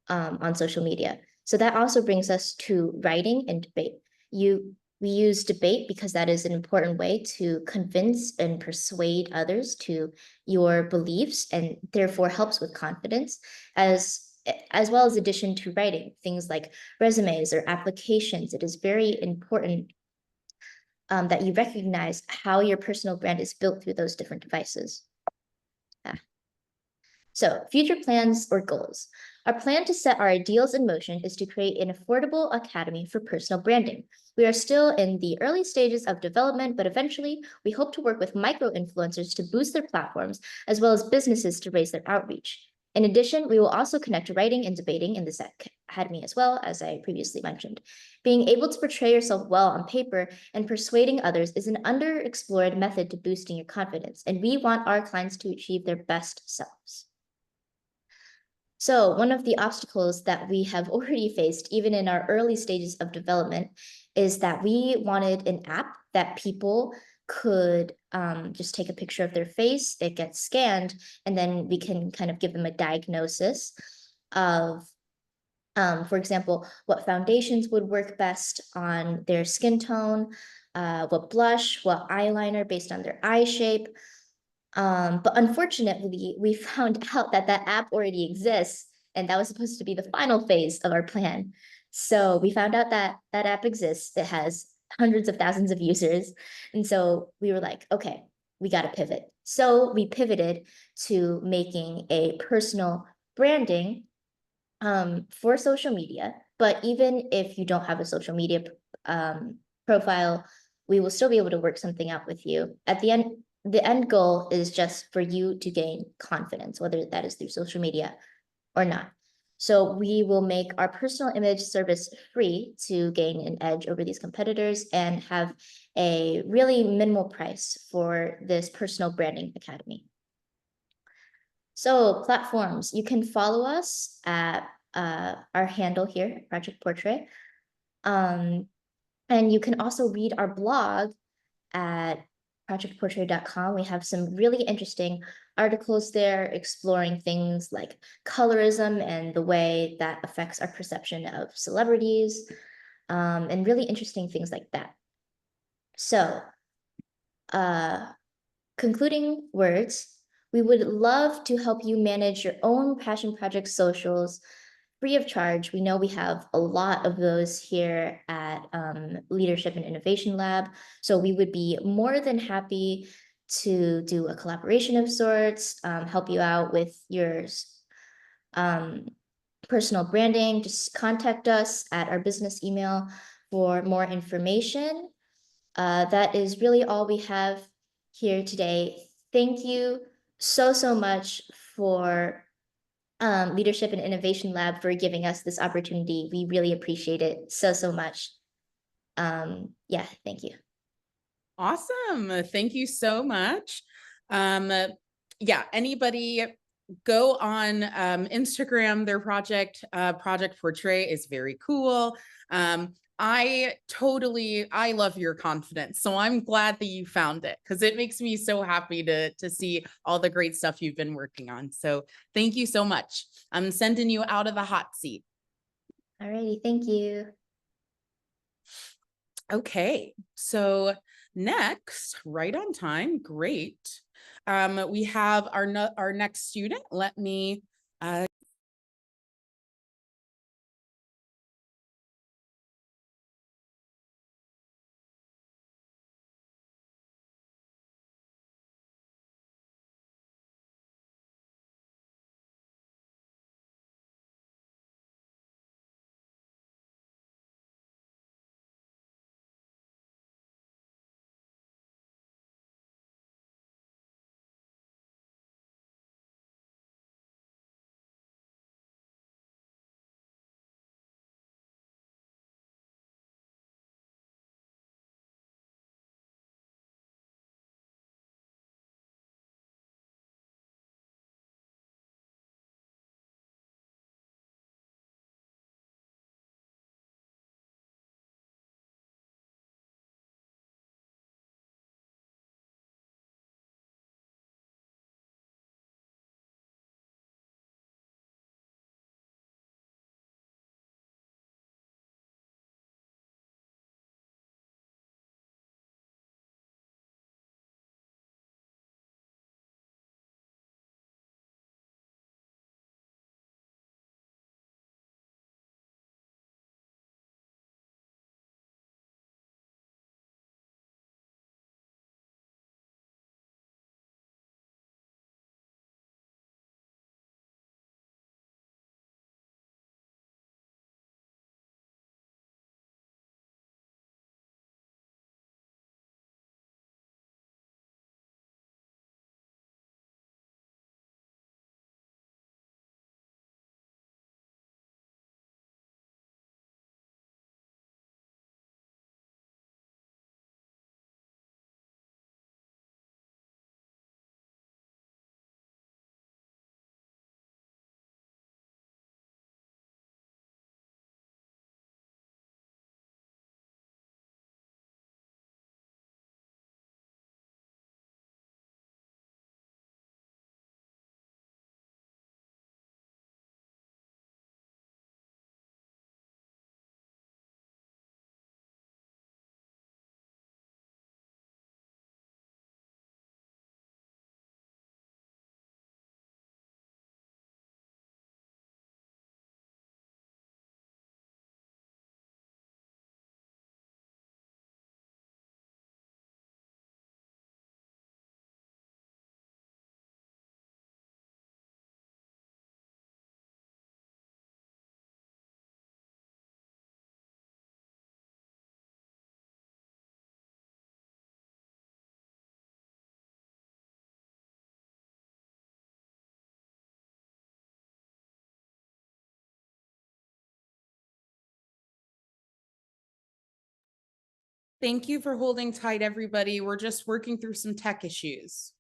on social media. So that also brings us to writing and debate. We use debate because that is an important way to convince and persuade others to your beliefs and therefore helps with confidence as well as addition to writing, things like resumes or applications. It is very important that you recognize how your personal brand is built through those different devices. So future plans or goals. Our plan to set our ideals in motion is to create an affordable academy for personal branding. We are still in the early stages of development, but eventually we hope to work with micro-influencers to boost their platforms, as well as businesses to raise their outreach. In addition, we will also connect writing and debating in this academy as well, as I previously mentioned. Being able to portray yourself well on paper and persuading others is an underexplored method to boosting your confidence, and we want our clients to achieve their best selves. So one of the obstacles that we have already faced, even in our early stages of development, is that we wanted an app that people could just take a picture of their face, it gets scanned, and then we can kind of give them a diagnosis of, for example, what foundations would work best on their skin tone, what blush, what eyeliner based on their eye shape. But unfortunately, we found out that that app already exists, and that was supposed to be the final phase of our plan. So we found out that that app exists. It has hundreds of thousands of users. And so we were like, okay, we got to pivot. So we pivoted to making a personal branding for social media. But even if you don't have a social media profile, we will still be able to work something out with you. At the end goal is just for you to gain confidence, whether that is through social media or not. So we will make our personal image service free to gain an edge over these competitors and have a really minimal price for this personal branding academy. So platforms, you can follow us at our handle here, Project Portrait. And you can also read our blog at projectportrait.com. We have some really interesting articles there exploring things like colorism and the way that affects our perception of celebrities, and really interesting things like that. So, concluding words, we would love to help you manage your own passion project socials free of charge. We know we have a lot of those here at Leadership and Innovation Lab. So we would be more than happy to do a collaboration of sorts, help you out with your personal branding. Just contact us at our business email for more information. That is really all we have here today. Thank you so much for Leadership and Innovation Lab for giving us this opportunity. We really appreciate it so much. Yeah, thank you. Awesome. Thank you so much. Yeah, anybody go on Instagram, their project Portray is very cool. I love your confidence. So I'm glad that you found it because it makes me so happy to see all the great stuff you've been working on. So thank you so much. I'm sending you out of the hot seat. All righty, thank you. Okay, so next, right on time, great. We have our next student. Let me Thank you for holding tight, everybody. We're just working through some tech issues.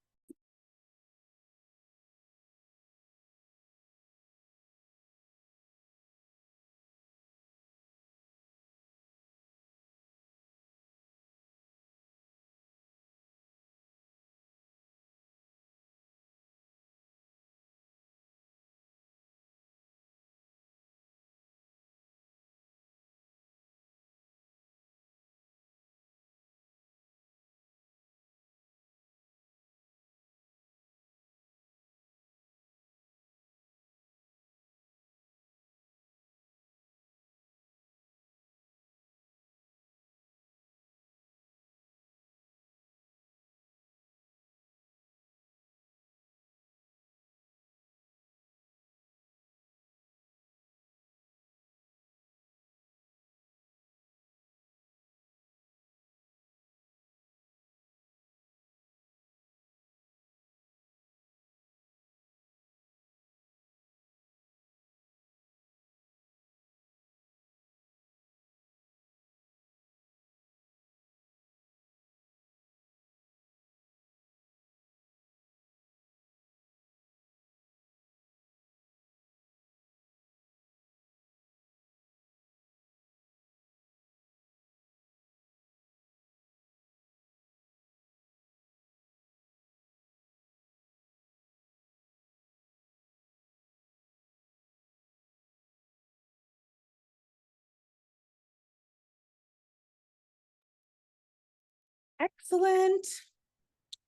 Excellent.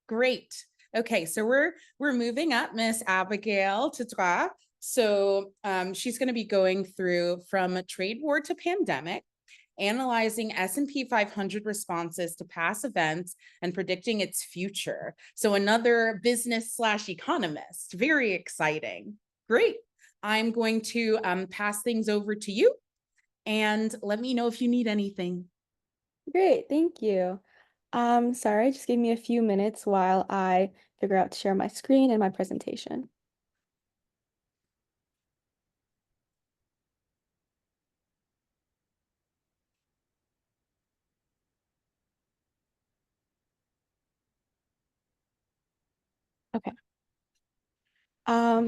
Great. Okay, so we're moving up Miss Abigail Tatra. So she's going to be going through from a trade war to pandemic, analyzing S&P 500 responses to past events and predicting its future. So another business / economist. Very exciting. Great. I'm going to pass things over to you and let me know if you need anything. Great, thank you. Sorry, just give me a few minutes while I figure out to share my screen and my presentation. Okay.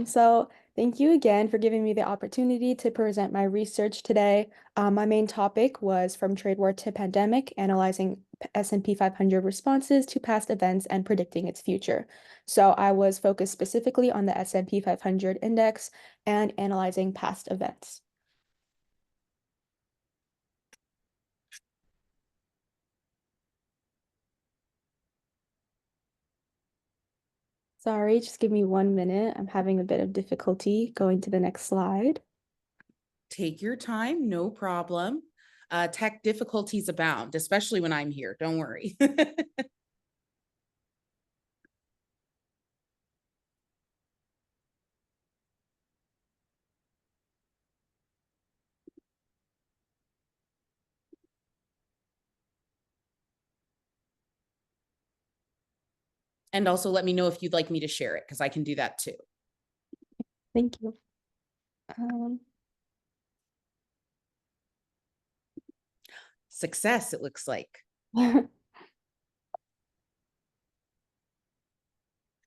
So thank you again for giving me the opportunity to present my research today. My main topic was from trade war to pandemic, analyzing S&P 500 responses to past events and predicting its future. So I was focused specifically on the S&P 500 index and analyzing past events. Sorry, just give me 1 minute. I'm having a bit of difficulty going to the next slide. Take your time, no problem. Tech difficulties abound, especially when I'm here. Don't worry. And also let me know if you'd like me to share it, because I can do that too. Thank you. Success, it looks like.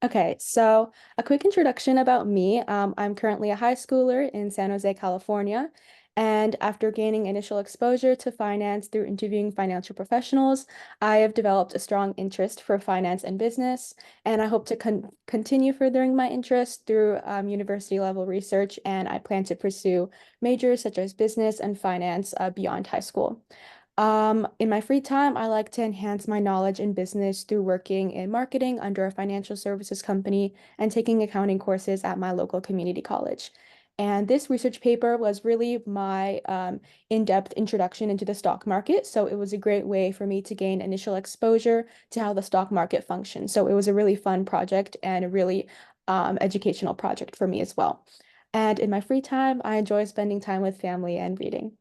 Okay, so a quick introduction about me. I'm currently a high schooler in San Jose, California. And after gaining initial exposure to finance through interviewing financial professionals, I have developed a strong interest for finance and business. And I hope to continue furthering my interest through university level research. And I plan to pursue majors such as business and finance beyond high school. In my free time, I like to enhance my knowledge in business through working in marketing under a financial services company and taking accounting courses at my local community college. And this research paper was really my in-depth introduction into the stock market. So it was a great way for me to gain initial exposure to how the stock market functions. So it was a really fun project and a really educational project for me as well. And in my free time, I enjoy spending time with family and reading.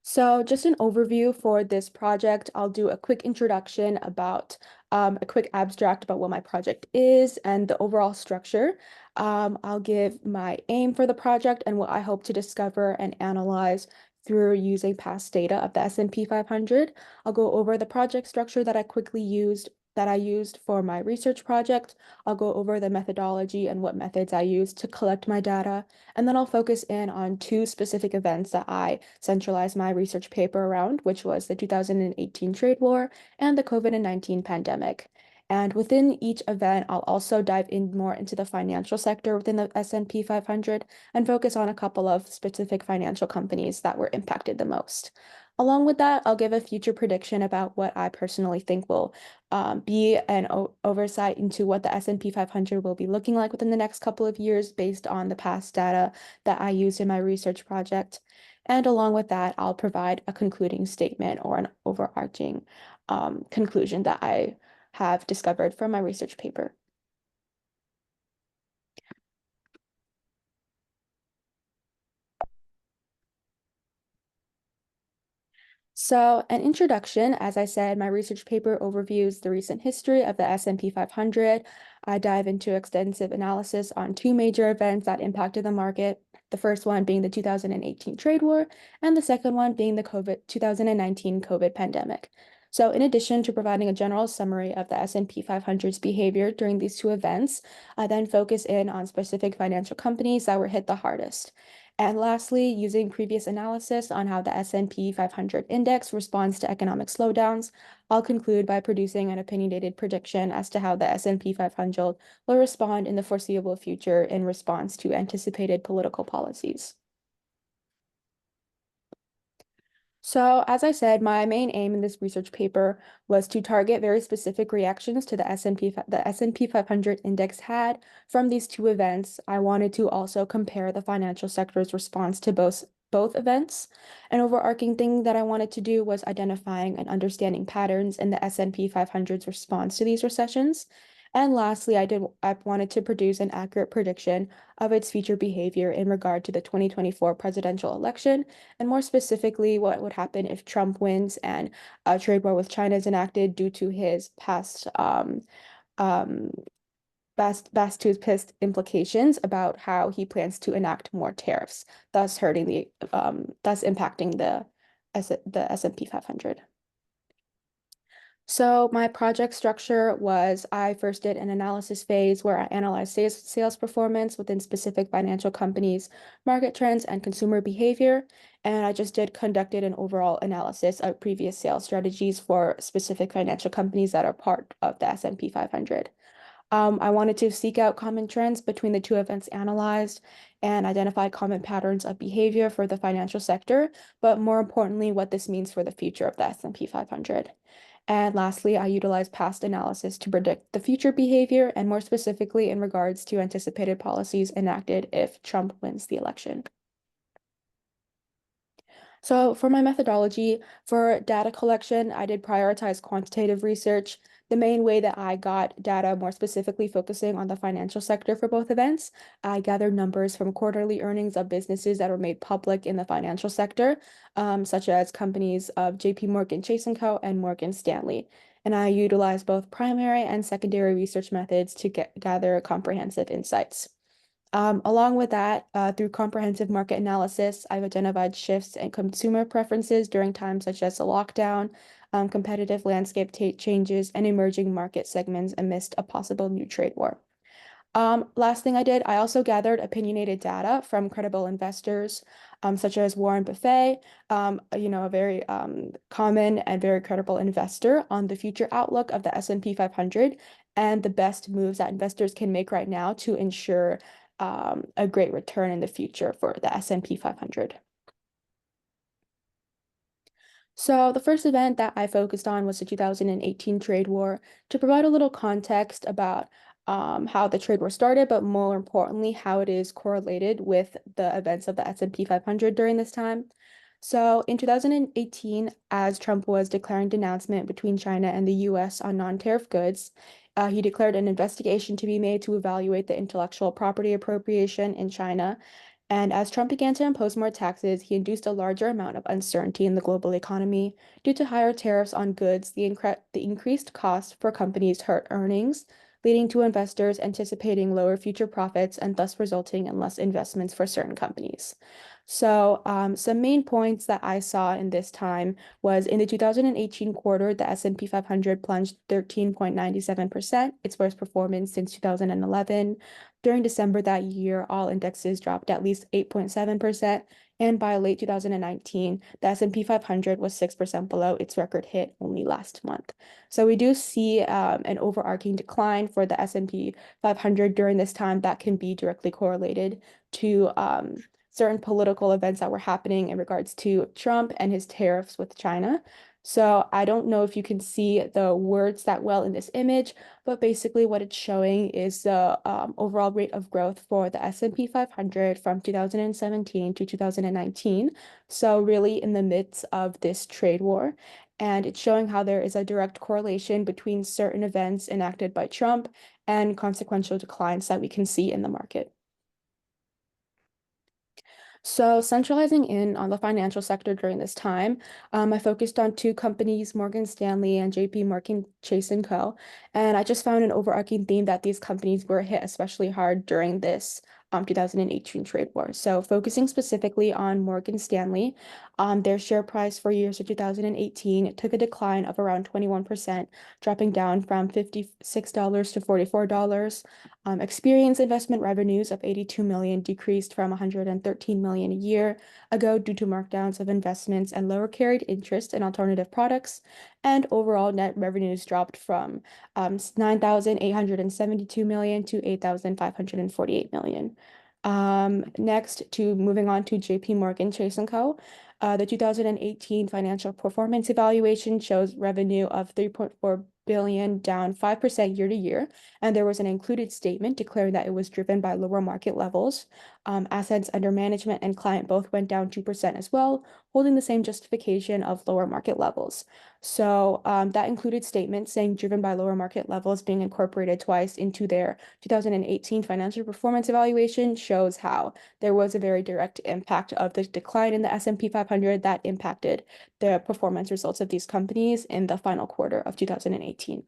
So just an overview for this project, I'll do a quick introduction about a quick abstract about what my project is and the overall structure. I'll give my aim for the project and what I hope to discover and analyze through using past data of the S&P 500. I'll go over the project structure that I used for my research project. I'll go over the methodology and what methods I used to collect my data. And then I'll focus in on two specific events that I centralized my research paper around, which was the 2018 trade war and the COVID-19 pandemic. And within each event, I'll also dive in more into the financial sector within the S&P 500 and focus on a couple of specific financial companies that were impacted the most. Along with that, I'll give a future prediction about what I personally think will be an oversight into what the S&P 500 will be looking like within the next couple of years based on the past data that I used in my research project. And along with that, I'll provide a concluding statement or an overarching conclusion that I have discovered from my research paper. So an introduction, as I said, my research paper overviews the recent history of the S&P 500. I dive into extensive analysis on two major events that impacted the market. The first one being the 2018 trade war, and the second one being the 2019 COVID pandemic. So in addition to providing a general summary of the S&P 500's behavior during these two events, I then focus in on specific financial companies that were hit the hardest. And lastly, using previous analysis on how the S&P 500 index responds to economic slowdowns, I'll conclude by producing an opinionated prediction as to how the S&P 500 will respond in the foreseeable future in response to anticipated political policies. So, as I said, my main aim in this research paper was to target very specific reactions to the S&P 500 index had from these two events. I wanted to also compare the financial sector's response to both events. An overarching thing that I wanted to do was identifying and understanding patterns in the S&P 500's response to these recessions. And lastly, I wanted to produce an accurate prediction of its future behavior in regard to the 2024 presidential election, and more specifically, what would happen if Trump wins and a trade war with China is enacted due to his past implications about how he plans to enact more tariffs, thus impacting the S&P 500. So my project structure was I first did an analysis phase where I analyzed sales performance within specific financial companies, market trends, and consumer behavior. And I just conducted an overall analysis of previous sales strategies for specific financial companies that are part of the S&P 500. I wanted to seek out common trends between the two events analyzed and identify common patterns of behavior for the financial sector, but more importantly, what this means for the future of the S&P 500. And lastly, I utilized past analysis to predict the future behavior and more specifically in regards to anticipated policies enacted if Trump wins the election. So for my methodology, for data collection, I did prioritize quantitative research. The main way that I got data more specifically focusing on the financial sector for both events, I gathered numbers from quarterly earnings of businesses that were made public in the financial sector, such as companies of JP Morgan Chase & Co. and Morgan Stanley. And I utilized both primary and secondary research methods to gather comprehensive insights. Along with that, through comprehensive market analysis, I've identified shifts in consumer preferences during times such as the lockdown, competitive landscape changes, and emerging market segments amidst a possible new trade war. Last thing I did, I also gathered opinionated data from credible investors, such as Warren Buffett, a very common and very credible investor on the future outlook of the S&P 500 and the best moves that investors can make right now to ensure a great return in the future for the S&P 500. So the first event that I focused on was the 2018 trade war to provide a little context about how the trade war started, but more importantly, how it is correlated with the events of the S&P 500 during this time. So in 2018, as Trump was declaring denouncement between China and the US on non-tariff goods, he declared an investigation to be made to evaluate the intellectual property appropriation in China. And as Trump began to impose more taxes, he induced a larger amount of uncertainty in the global economy. Due to higher tariffs on goods, the increased cost for companies hurt earnings, leading to investors anticipating lower future profits and thus resulting in less investments for certain companies. So some main points that I saw in this time was in the 2018 quarter, the S&P 500 plunged 13.97%, its worst performance since 2011. During December that year, all indexes dropped at least 8.7%. And by late 2019, the S&P 500 was 6% below its record hit only last month. So we do see an overarching decline for the S&P 500 during this time that can be directly correlated to certain political events that were happening in regards to Trump and his tariffs with China. So I don't know if you can see the words that well in this image, but basically what it's showing is the overall rate of growth for the S&P 500 from 2017 to 2019. So really in the midst of this trade war. And it's showing how there is a direct correlation between certain events enacted by Trump and consequential declines that we can see in the market. So centralizing in on the financial sector during this time, I focused on two companies, Morgan Stanley and JP Morgan Chase and Co. And I just found an overarching theme that these companies were hit especially hard during this 2018 trade war. So focusing specifically on Morgan Stanley, their share price for years of 2018 took a decline of around 21%, dropping down from $56 to $44. Experience investment revenues of 82 million decreased from 113 million a year ago due to markdowns of investments and lower carried interest in alternative products. And overall net revenues dropped from 9,872 million to 8,548 million. Next to moving on to JP Morgan Chase & Co. The 2018 financial performance evaluation shows revenue of 3.4 billion, down 5% year to year, and there was an included statement declaring that it was driven by lower market levels. Assets under management and client both went down 2% as well, holding the same justification of lower market levels. So that included statements saying driven by lower market levels being incorporated twice into their 2018 financial performance evaluation shows how there was a very direct impact of the decline in the S&P 500 that impacted the performance results of these companies in the final quarter of 2018.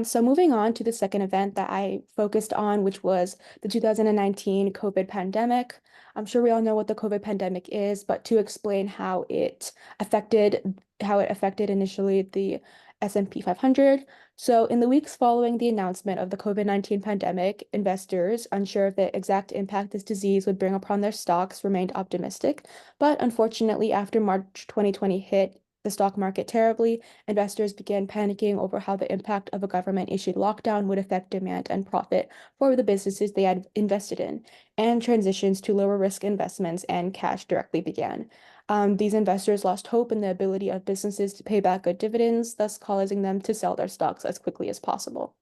So moving on to the second event that I focused on, which was the 2019 COVID pandemic. I'm sure we all know what the COVID pandemic is, but to explain how it affected initially the S&P 500. So in the weeks following the announcement of the COVID-19 pandemic, investors, unsure of the exact impact this disease would bring upon their stocks, remained optimistic. But unfortunately, after March 2020 hit the stock market terribly, investors began panicking over how the impact of a government-issued lockdown would affect demand and profit for the businesses they had invested in, and transitions to lower risk investments and cash directly began. These investors lost hope in the ability of businesses to pay back good dividends, thus causing them to sell their stocks as quickly as possible.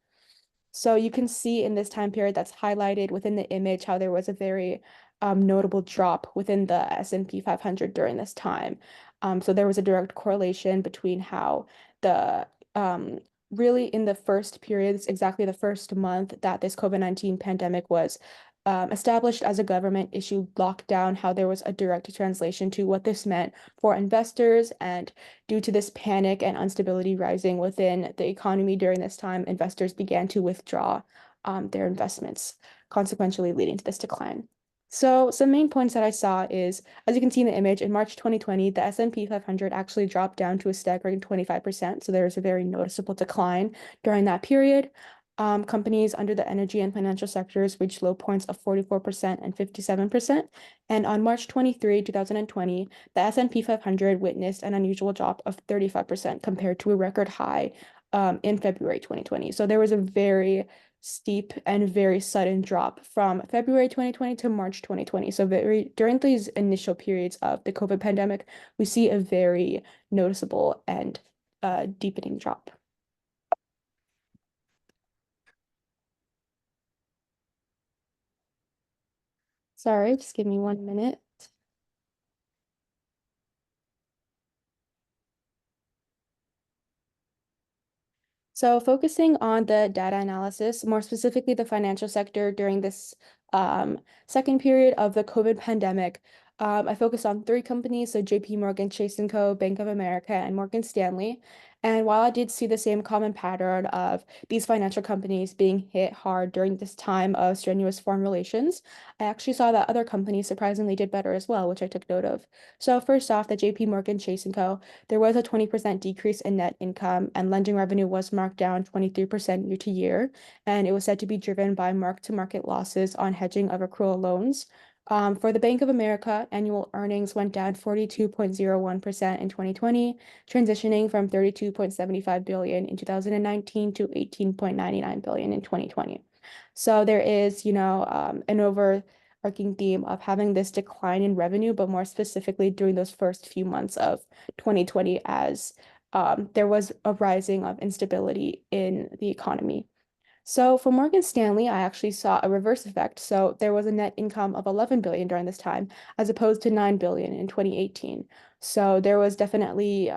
So you can see in this time period that's highlighted within the image how there was a very notable drop within the S&P 500 during this time. So there was a direct correlation between how the really in the first periods, exactly the first month that this COVID-19 pandemic was established as a government-issued lockdown, how there was a direct translation to what this meant for investors. And due to this panic and instability rising within the economy during this time, investors began to withdraw their investments, consequentially leading to this decline. So some main points that I saw is, as you can see in the image, in March 2020, the S&P 500 actually dropped down to a staggering 25%. So there was a very noticeable decline during that period. Companies under the energy and financial sectors reached low points of 44% and 57%. And on March 23, 2020, the S&P 500 witnessed an unusual drop of 35% compared to a record high in February 2020. So there was a very steep and very sudden drop from February 2020 to March 2020. So during these initial periods of the COVID pandemic, we see a very noticeable and deepening drop. Sorry, just give me 1 minute. So focusing on the data analysis, more specifically the financial sector during this second period of the COVID pandemic, I focused on 3 companies, so JP Morgan, Chase & Co., Bank of America, and Morgan Stanley. And while I did see the same common pattern of these financial companies being hit hard during this time of strenuous foreign relations, I actually saw that other companies surprisingly did better as well, which I took note of. So first off, the JP Morgan Chase & Co., there was a 20% decrease in net income, and lending revenue was marked down 23% year to year, and it was said to be driven by mark-to-market losses on hedging of accrual loans. For the Bank of America, annual earnings went down 42.01% in 2020, transitioning from 32.75 billion in 2019 to 18.99 billion in 2020. So there is, an overarching theme of having this decline in revenue, but more specifically during those first few months of 2020 as there was a rising of instability in the economy. So for Morgan Stanley, I actually saw a reverse effect. So there was a net income of 11 billion during this time, as opposed to 9 billion in 2018. So there was definitely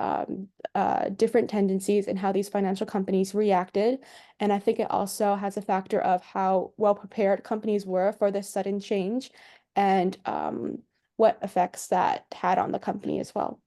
different tendencies in how these financial companies reacted. And I think it also has a factor of how well prepared companies were for this sudden change and what effects that had on the company as well.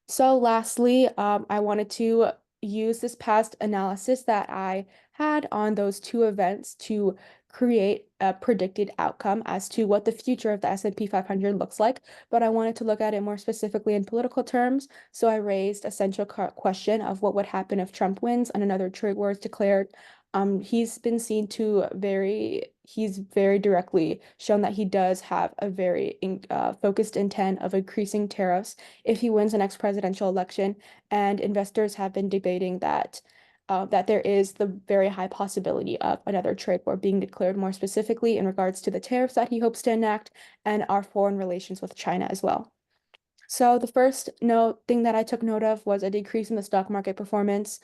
So lastly, I wanted to use this past analysis that I had on those 2 events to create a predicted outcome as to what the future of the S&P 500 looks like, but I wanted to look at it more specifically in political terms. So I raised a central question of what would happen if Trump wins and another trade war is declared. He's been seen to he's very directly shown that he does have a very focused intent of increasing tariffs if he wins the next presidential election, and investors have been debating that there is the very high possibility of another trade war being declared, more specifically in regards to the tariffs that he hopes to enact and our foreign relations with China as well. So the first thing that I took note of was a decrease in the stock market performance.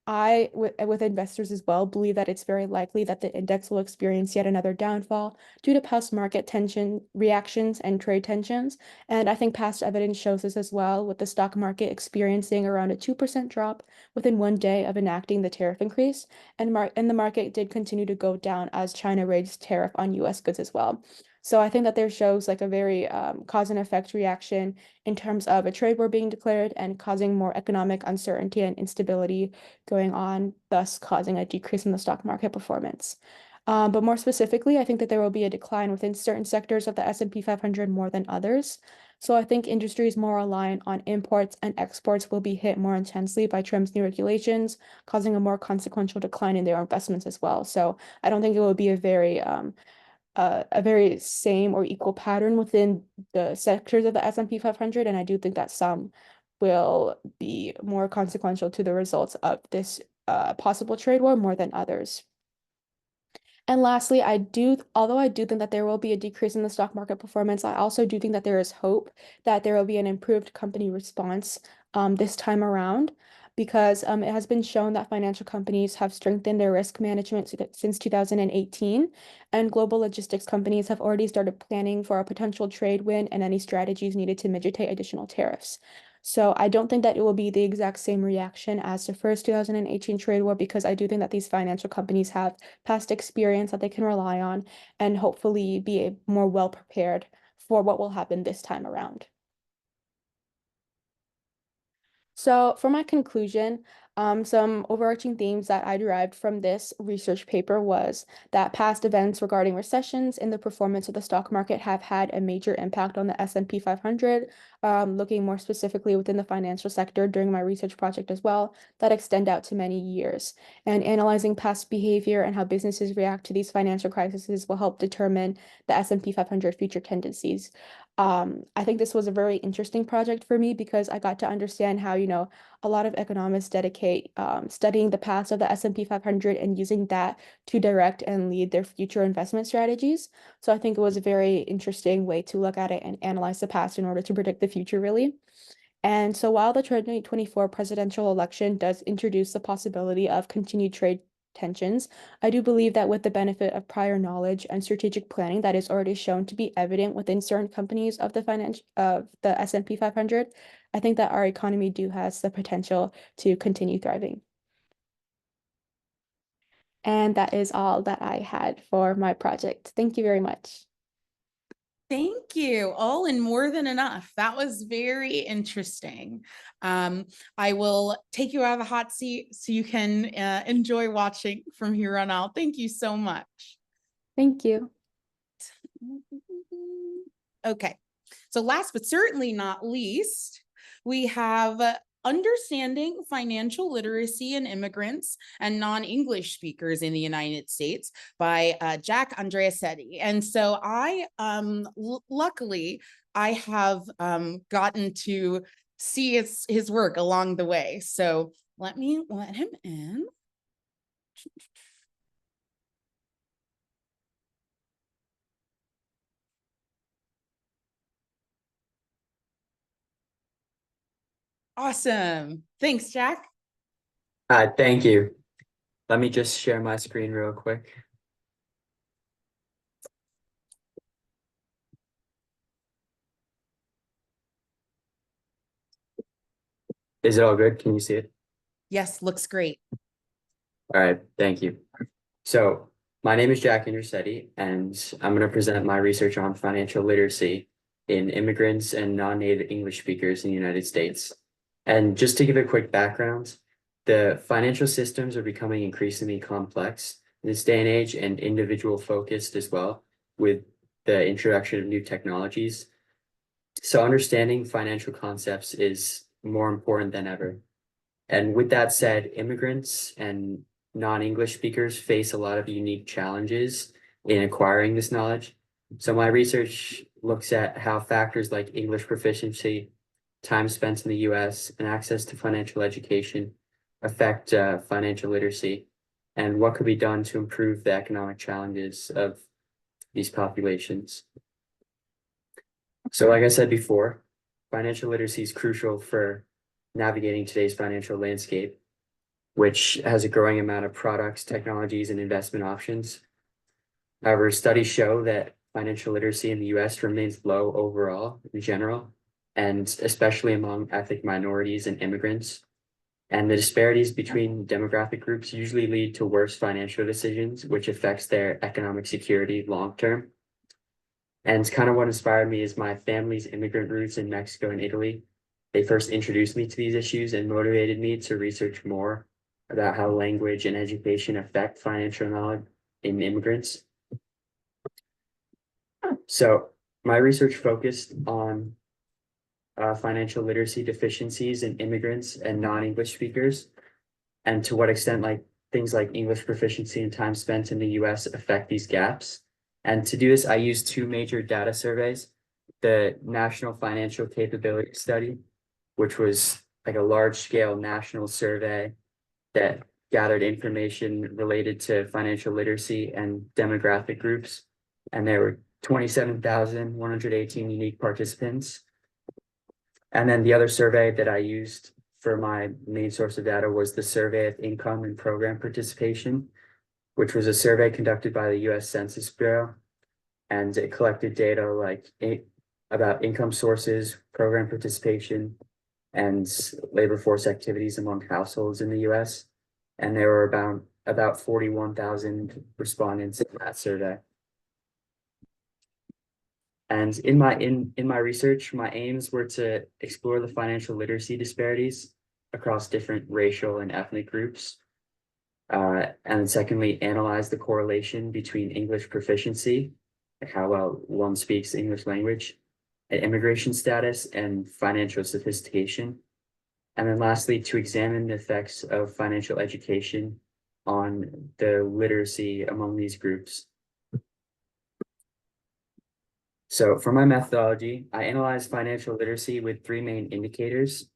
I, with investors as well, believe that it's very likely that the index will experience yet another downfall due to past market tension reactions and trade tensions. And I think past evidence shows this as well, with the stock market experiencing around a 2% drop within one day of enacting the tariff increase. And the market did continue to go down as China raised tariff on US goods as well. So I think that there shows like a very cause and effect reaction in terms of a trade war being declared and causing more economic uncertainty and instability going on, thus causing a decrease in the stock market performance. But more specifically, I think that there will be a decline within certain sectors of the S&P 500 more than others. So I think industries more reliant on imports and exports will be hit more intensely by Trump's new regulations, causing a more consequential decline in their investments as well. So I don't think it will be a very same or equal pattern within the sectors of the S&P 500, and I do think that some will be more consequential to the results of this possible trade war more than others. And lastly, although I do think that there will be a decrease in the stock market performance, I also do think that there is hope that there will be an improved company response this time around, because it has been shown that financial companies have strengthened their risk management since 2018, and global logistics companies have already started planning for a potential trade win and any strategies needed to mitigate additional tariffs. So I don't think that it will be the exact same reaction as the first 2018 trade war, because I do think that these financial companies have past experience that they can rely on and hopefully be more well prepared for what will happen this time around. So for my conclusion, some overarching themes that I derived from this research paper was that past events regarding recessions and the performance of the stock market have had a major impact on the S&P 500, looking more specifically within the financial sector during my research project as well, that extend out to many years. And analyzing past behavior and how businesses react to these financial crises will help determine the S&P 500 future tendencies. I think this was a very interesting project for me because I got to understand how, a lot of economists dedicate studying the past of the S&P 500 and using that to direct and lead their future investment strategies. So I think it was a very interesting way to look at it and analyze the past in order to predict the future, really. And so while the 2024 presidential election does introduce the possibility of continued trade tensions, I do believe that with the benefit of prior knowledge and strategic planning that is already shown to be evident within certain companies of the S&P 500, I think that our economy has the potential to continue thriving. And that is all that I had for my project. Thank you very much. Thank you. All and more than enough. That was very interesting. I will take you out of the hot seat so you can enjoy watching from here on out. Thank you so much. Thank you. Okay, so last but certainly not least, we have Understanding Financial Literacy in Immigrants and Non-English Speakers in the United States by Jack Andreasetti. And so I, luckily, I have gotten to see his work along the way. So let me let him in. Awesome. Thanks, Jack. Thank you. Let me just share my screen real quick. Is it all good? Can you see it? Yes, looks great. All right, thank you. So my name is Jack Andreasetti, and I'm going to present my research on financial literacy in immigrants and non-native English speakers in the United States. And just to give a quick background, the financial systems are becoming increasingly complex in this day and age and individual focused as well with the introduction of new technologies. So understanding financial concepts is more important than ever. And with that said, immigrants and non-English speakers face a lot of unique challenges in acquiring this knowledge. So my research looks at how factors like English proficiency, time spent in the US, and access to financial education affect financial literacy, and what could be done to improve the economic challenges of these populations. So like I said before, financial literacy is crucial for navigating today's financial landscape, which has a growing amount of products, technologies, and investment options. However, studies show that financial literacy in the US remains low overall in general, and especially among ethnic minorities and immigrants. And the disparities between demographic groups usually lead to worse financial decisions, which affects their economic security long-term. And it's kind of what inspired me is my family's immigrant roots in Mexico and Italy. They first introduced me to these issues and motivated me to research more about how language and education affect financial knowledge in immigrants. So my research focused on financial literacy deficiencies in immigrants and non-English speakers, and to what extent things like English proficiency and time spent in the US affect these gaps. And to do this, I used two major data surveys: the National Financial Capability Study, which was like a large-scale national survey that gathered information related to financial literacy and demographic groups. And there were 27,118 unique participants. And then the other survey that I used for my main source of data was the Survey of Income and Program Participation, which was a survey conducted by the US Census Bureau. And it collected data about income sources, program participation, and labor force activities among households in the US. And there were about 41,000 respondents in that survey. And in my research, my aims were to explore the financial literacy disparities across different racial and ethnic groups. And secondly, analyze the correlation between English proficiency, like how well one speaks the English language, and immigration status and financial sophistication. And then lastly, to examine the effects of financial education on the literacy among these groups. So for my methodology, I analyzed financial literacy with three main indicators.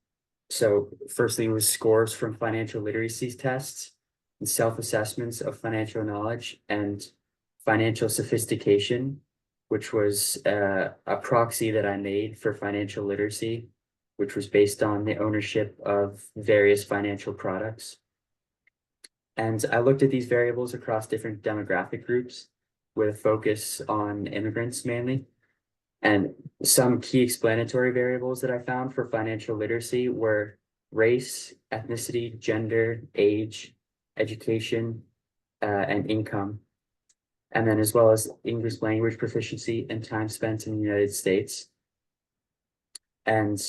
So firstly was scores from financial literacy tests and self-assessments of financial knowledge, and financial sophistication, which was a proxy that I made for financial literacy, which was based on the ownership of various financial products. And I looked at these variables across different demographic groups with a focus on immigrants mainly. And some key explanatory variables that I found for financial literacy were race, ethnicity, gender, age, education, and income. and then as well as English language proficiency and time spent in the United States. And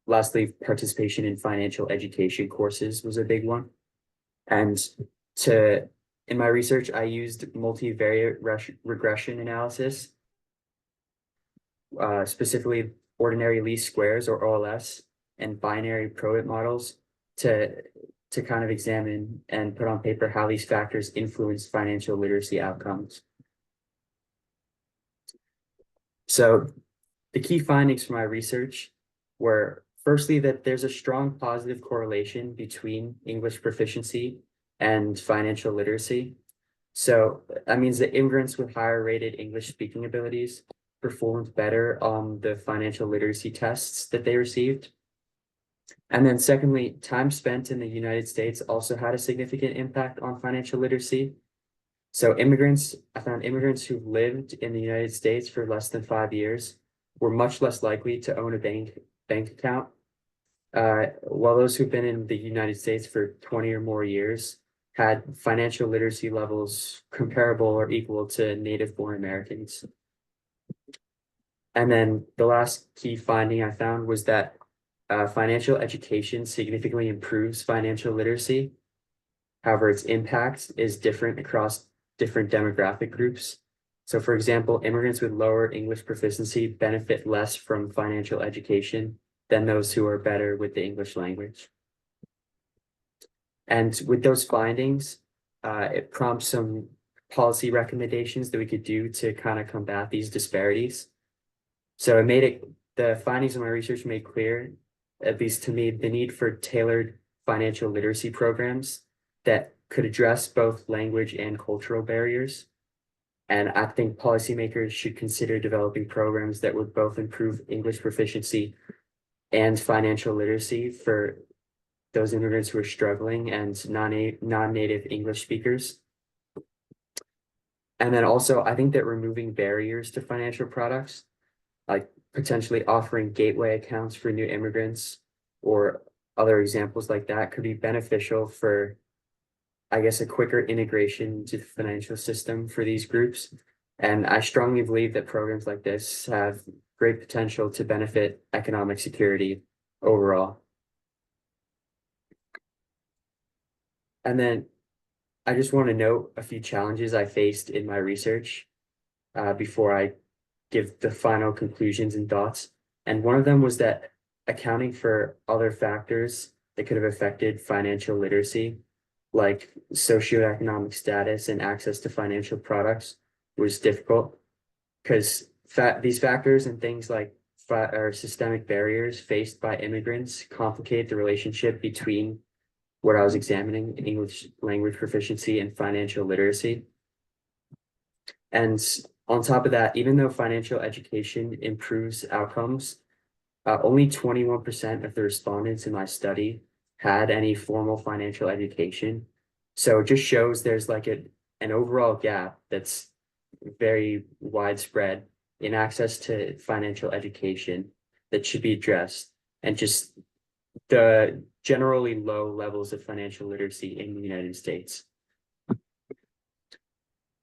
lastly, participation in financial education courses was a big one. And in my research, I used multivariate regression analysis, specifically ordinary least squares or OLS and binary Probit models to kind of examine and put on paper how these factors influence financial literacy outcomes. So the key findings from my research were firstly that there's a strong positive correlation between English proficiency and financial literacy. So that means that immigrants with higher rated English speaking abilities performed better on the financial literacy tests that they received. And then secondly, time spent in the United States also had a significant impact on financial literacy. So I found immigrants who lived in the United States for less than 5 years were much less likely to own a bank account, while those who've been in the United States for 20 or more years had financial literacy levels comparable or equal to native born Americans. And then the last key finding I found was that financial education significantly improves financial literacy. However, its impact is different across different demographic groups. So for example, immigrants with lower English proficiency benefit less from financial education than those who are better with the English language. And with those findings, it prompts some policy recommendations that we could do to kind of combat these disparities. So the findings of my research made clear, at least to me, the need for tailored financial literacy programs that could address both language and cultural barriers. And I think policymakers should consider developing programs that would both improve English proficiency and financial literacy for those immigrants who are struggling and non-native English speakers. And then also, I think that removing barriers to financial products, like potentially offering gateway accounts for new immigrants or other examples like that, could be beneficial for, I guess, a quicker integration into the financial system for these groups. And I strongly believe that programs like this have great potential to benefit economic security overall. And then I just want to note a few challenges I faced in my research before I give the final conclusions and thoughts. And one of them was that accounting for other factors that could have affected financial literacy, like socioeconomic status and access to financial products, was difficult because these factors and things like systemic barriers faced by immigrants complicate the relationship between what I was examining, English language proficiency and financial literacy. And on top of that, even though financial education improves outcomes, only 21% of the respondents in my study had any formal financial education. So it just shows there's like an overall gap that's very widespread in access to financial education that should be addressed, and just the generally low levels of financial literacy in the United States.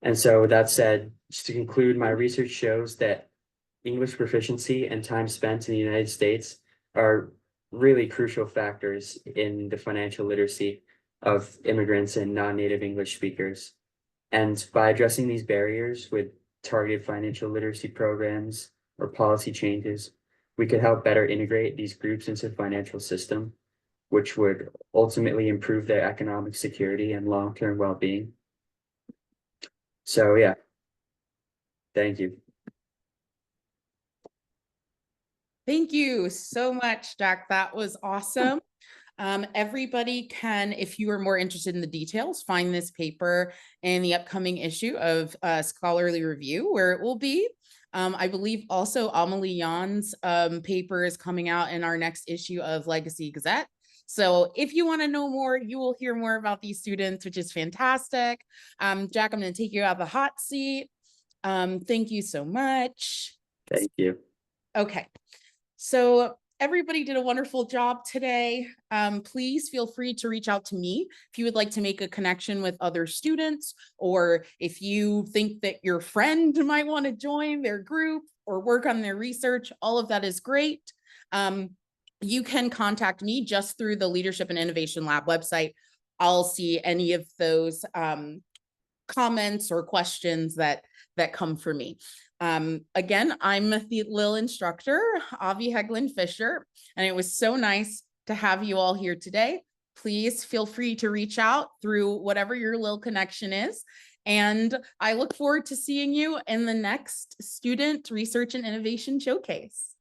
And so that said, just to conclude, my research shows that English proficiency and time spent in the United States are really crucial factors in the financial literacy of immigrants and non-native English speakers. And by addressing these barriers with targeted financial literacy programs or policy changes, we could help better integrate these groups into the financial system, which would ultimately improve their economic security and long-term well-being. So yeah, thank you. Thank you so much, Jack. That was awesome. Everybody can, if you are more interested in the details, find this paper in the upcoming issue of Scholarly Review, where it will be. I believe also Amelie Jan's paper is coming out in our next issue of Legacy Gazette. So if you want to know more, you will hear more about these students, which is fantastic. Jack, I'm going to take you out of the hot seat. Thank you so much. Thank you. Okay. So everybody did a wonderful job today. Please feel free to reach out to me if you would like to make a connection with other students, or if you think that your friend might want to join their group or work on their research. All of that is great. You can contact me just through the Leadership and Innovation Lab website. I'll see any of those comments or questions that come for me. Again, I'm the Lil instructor, Avi Heglin Fisher, and it was so nice to have you all here today. Please feel free to reach out through whatever your Lil connection is. And I look forward to seeing you in the next Student Research and Innovation Showcase.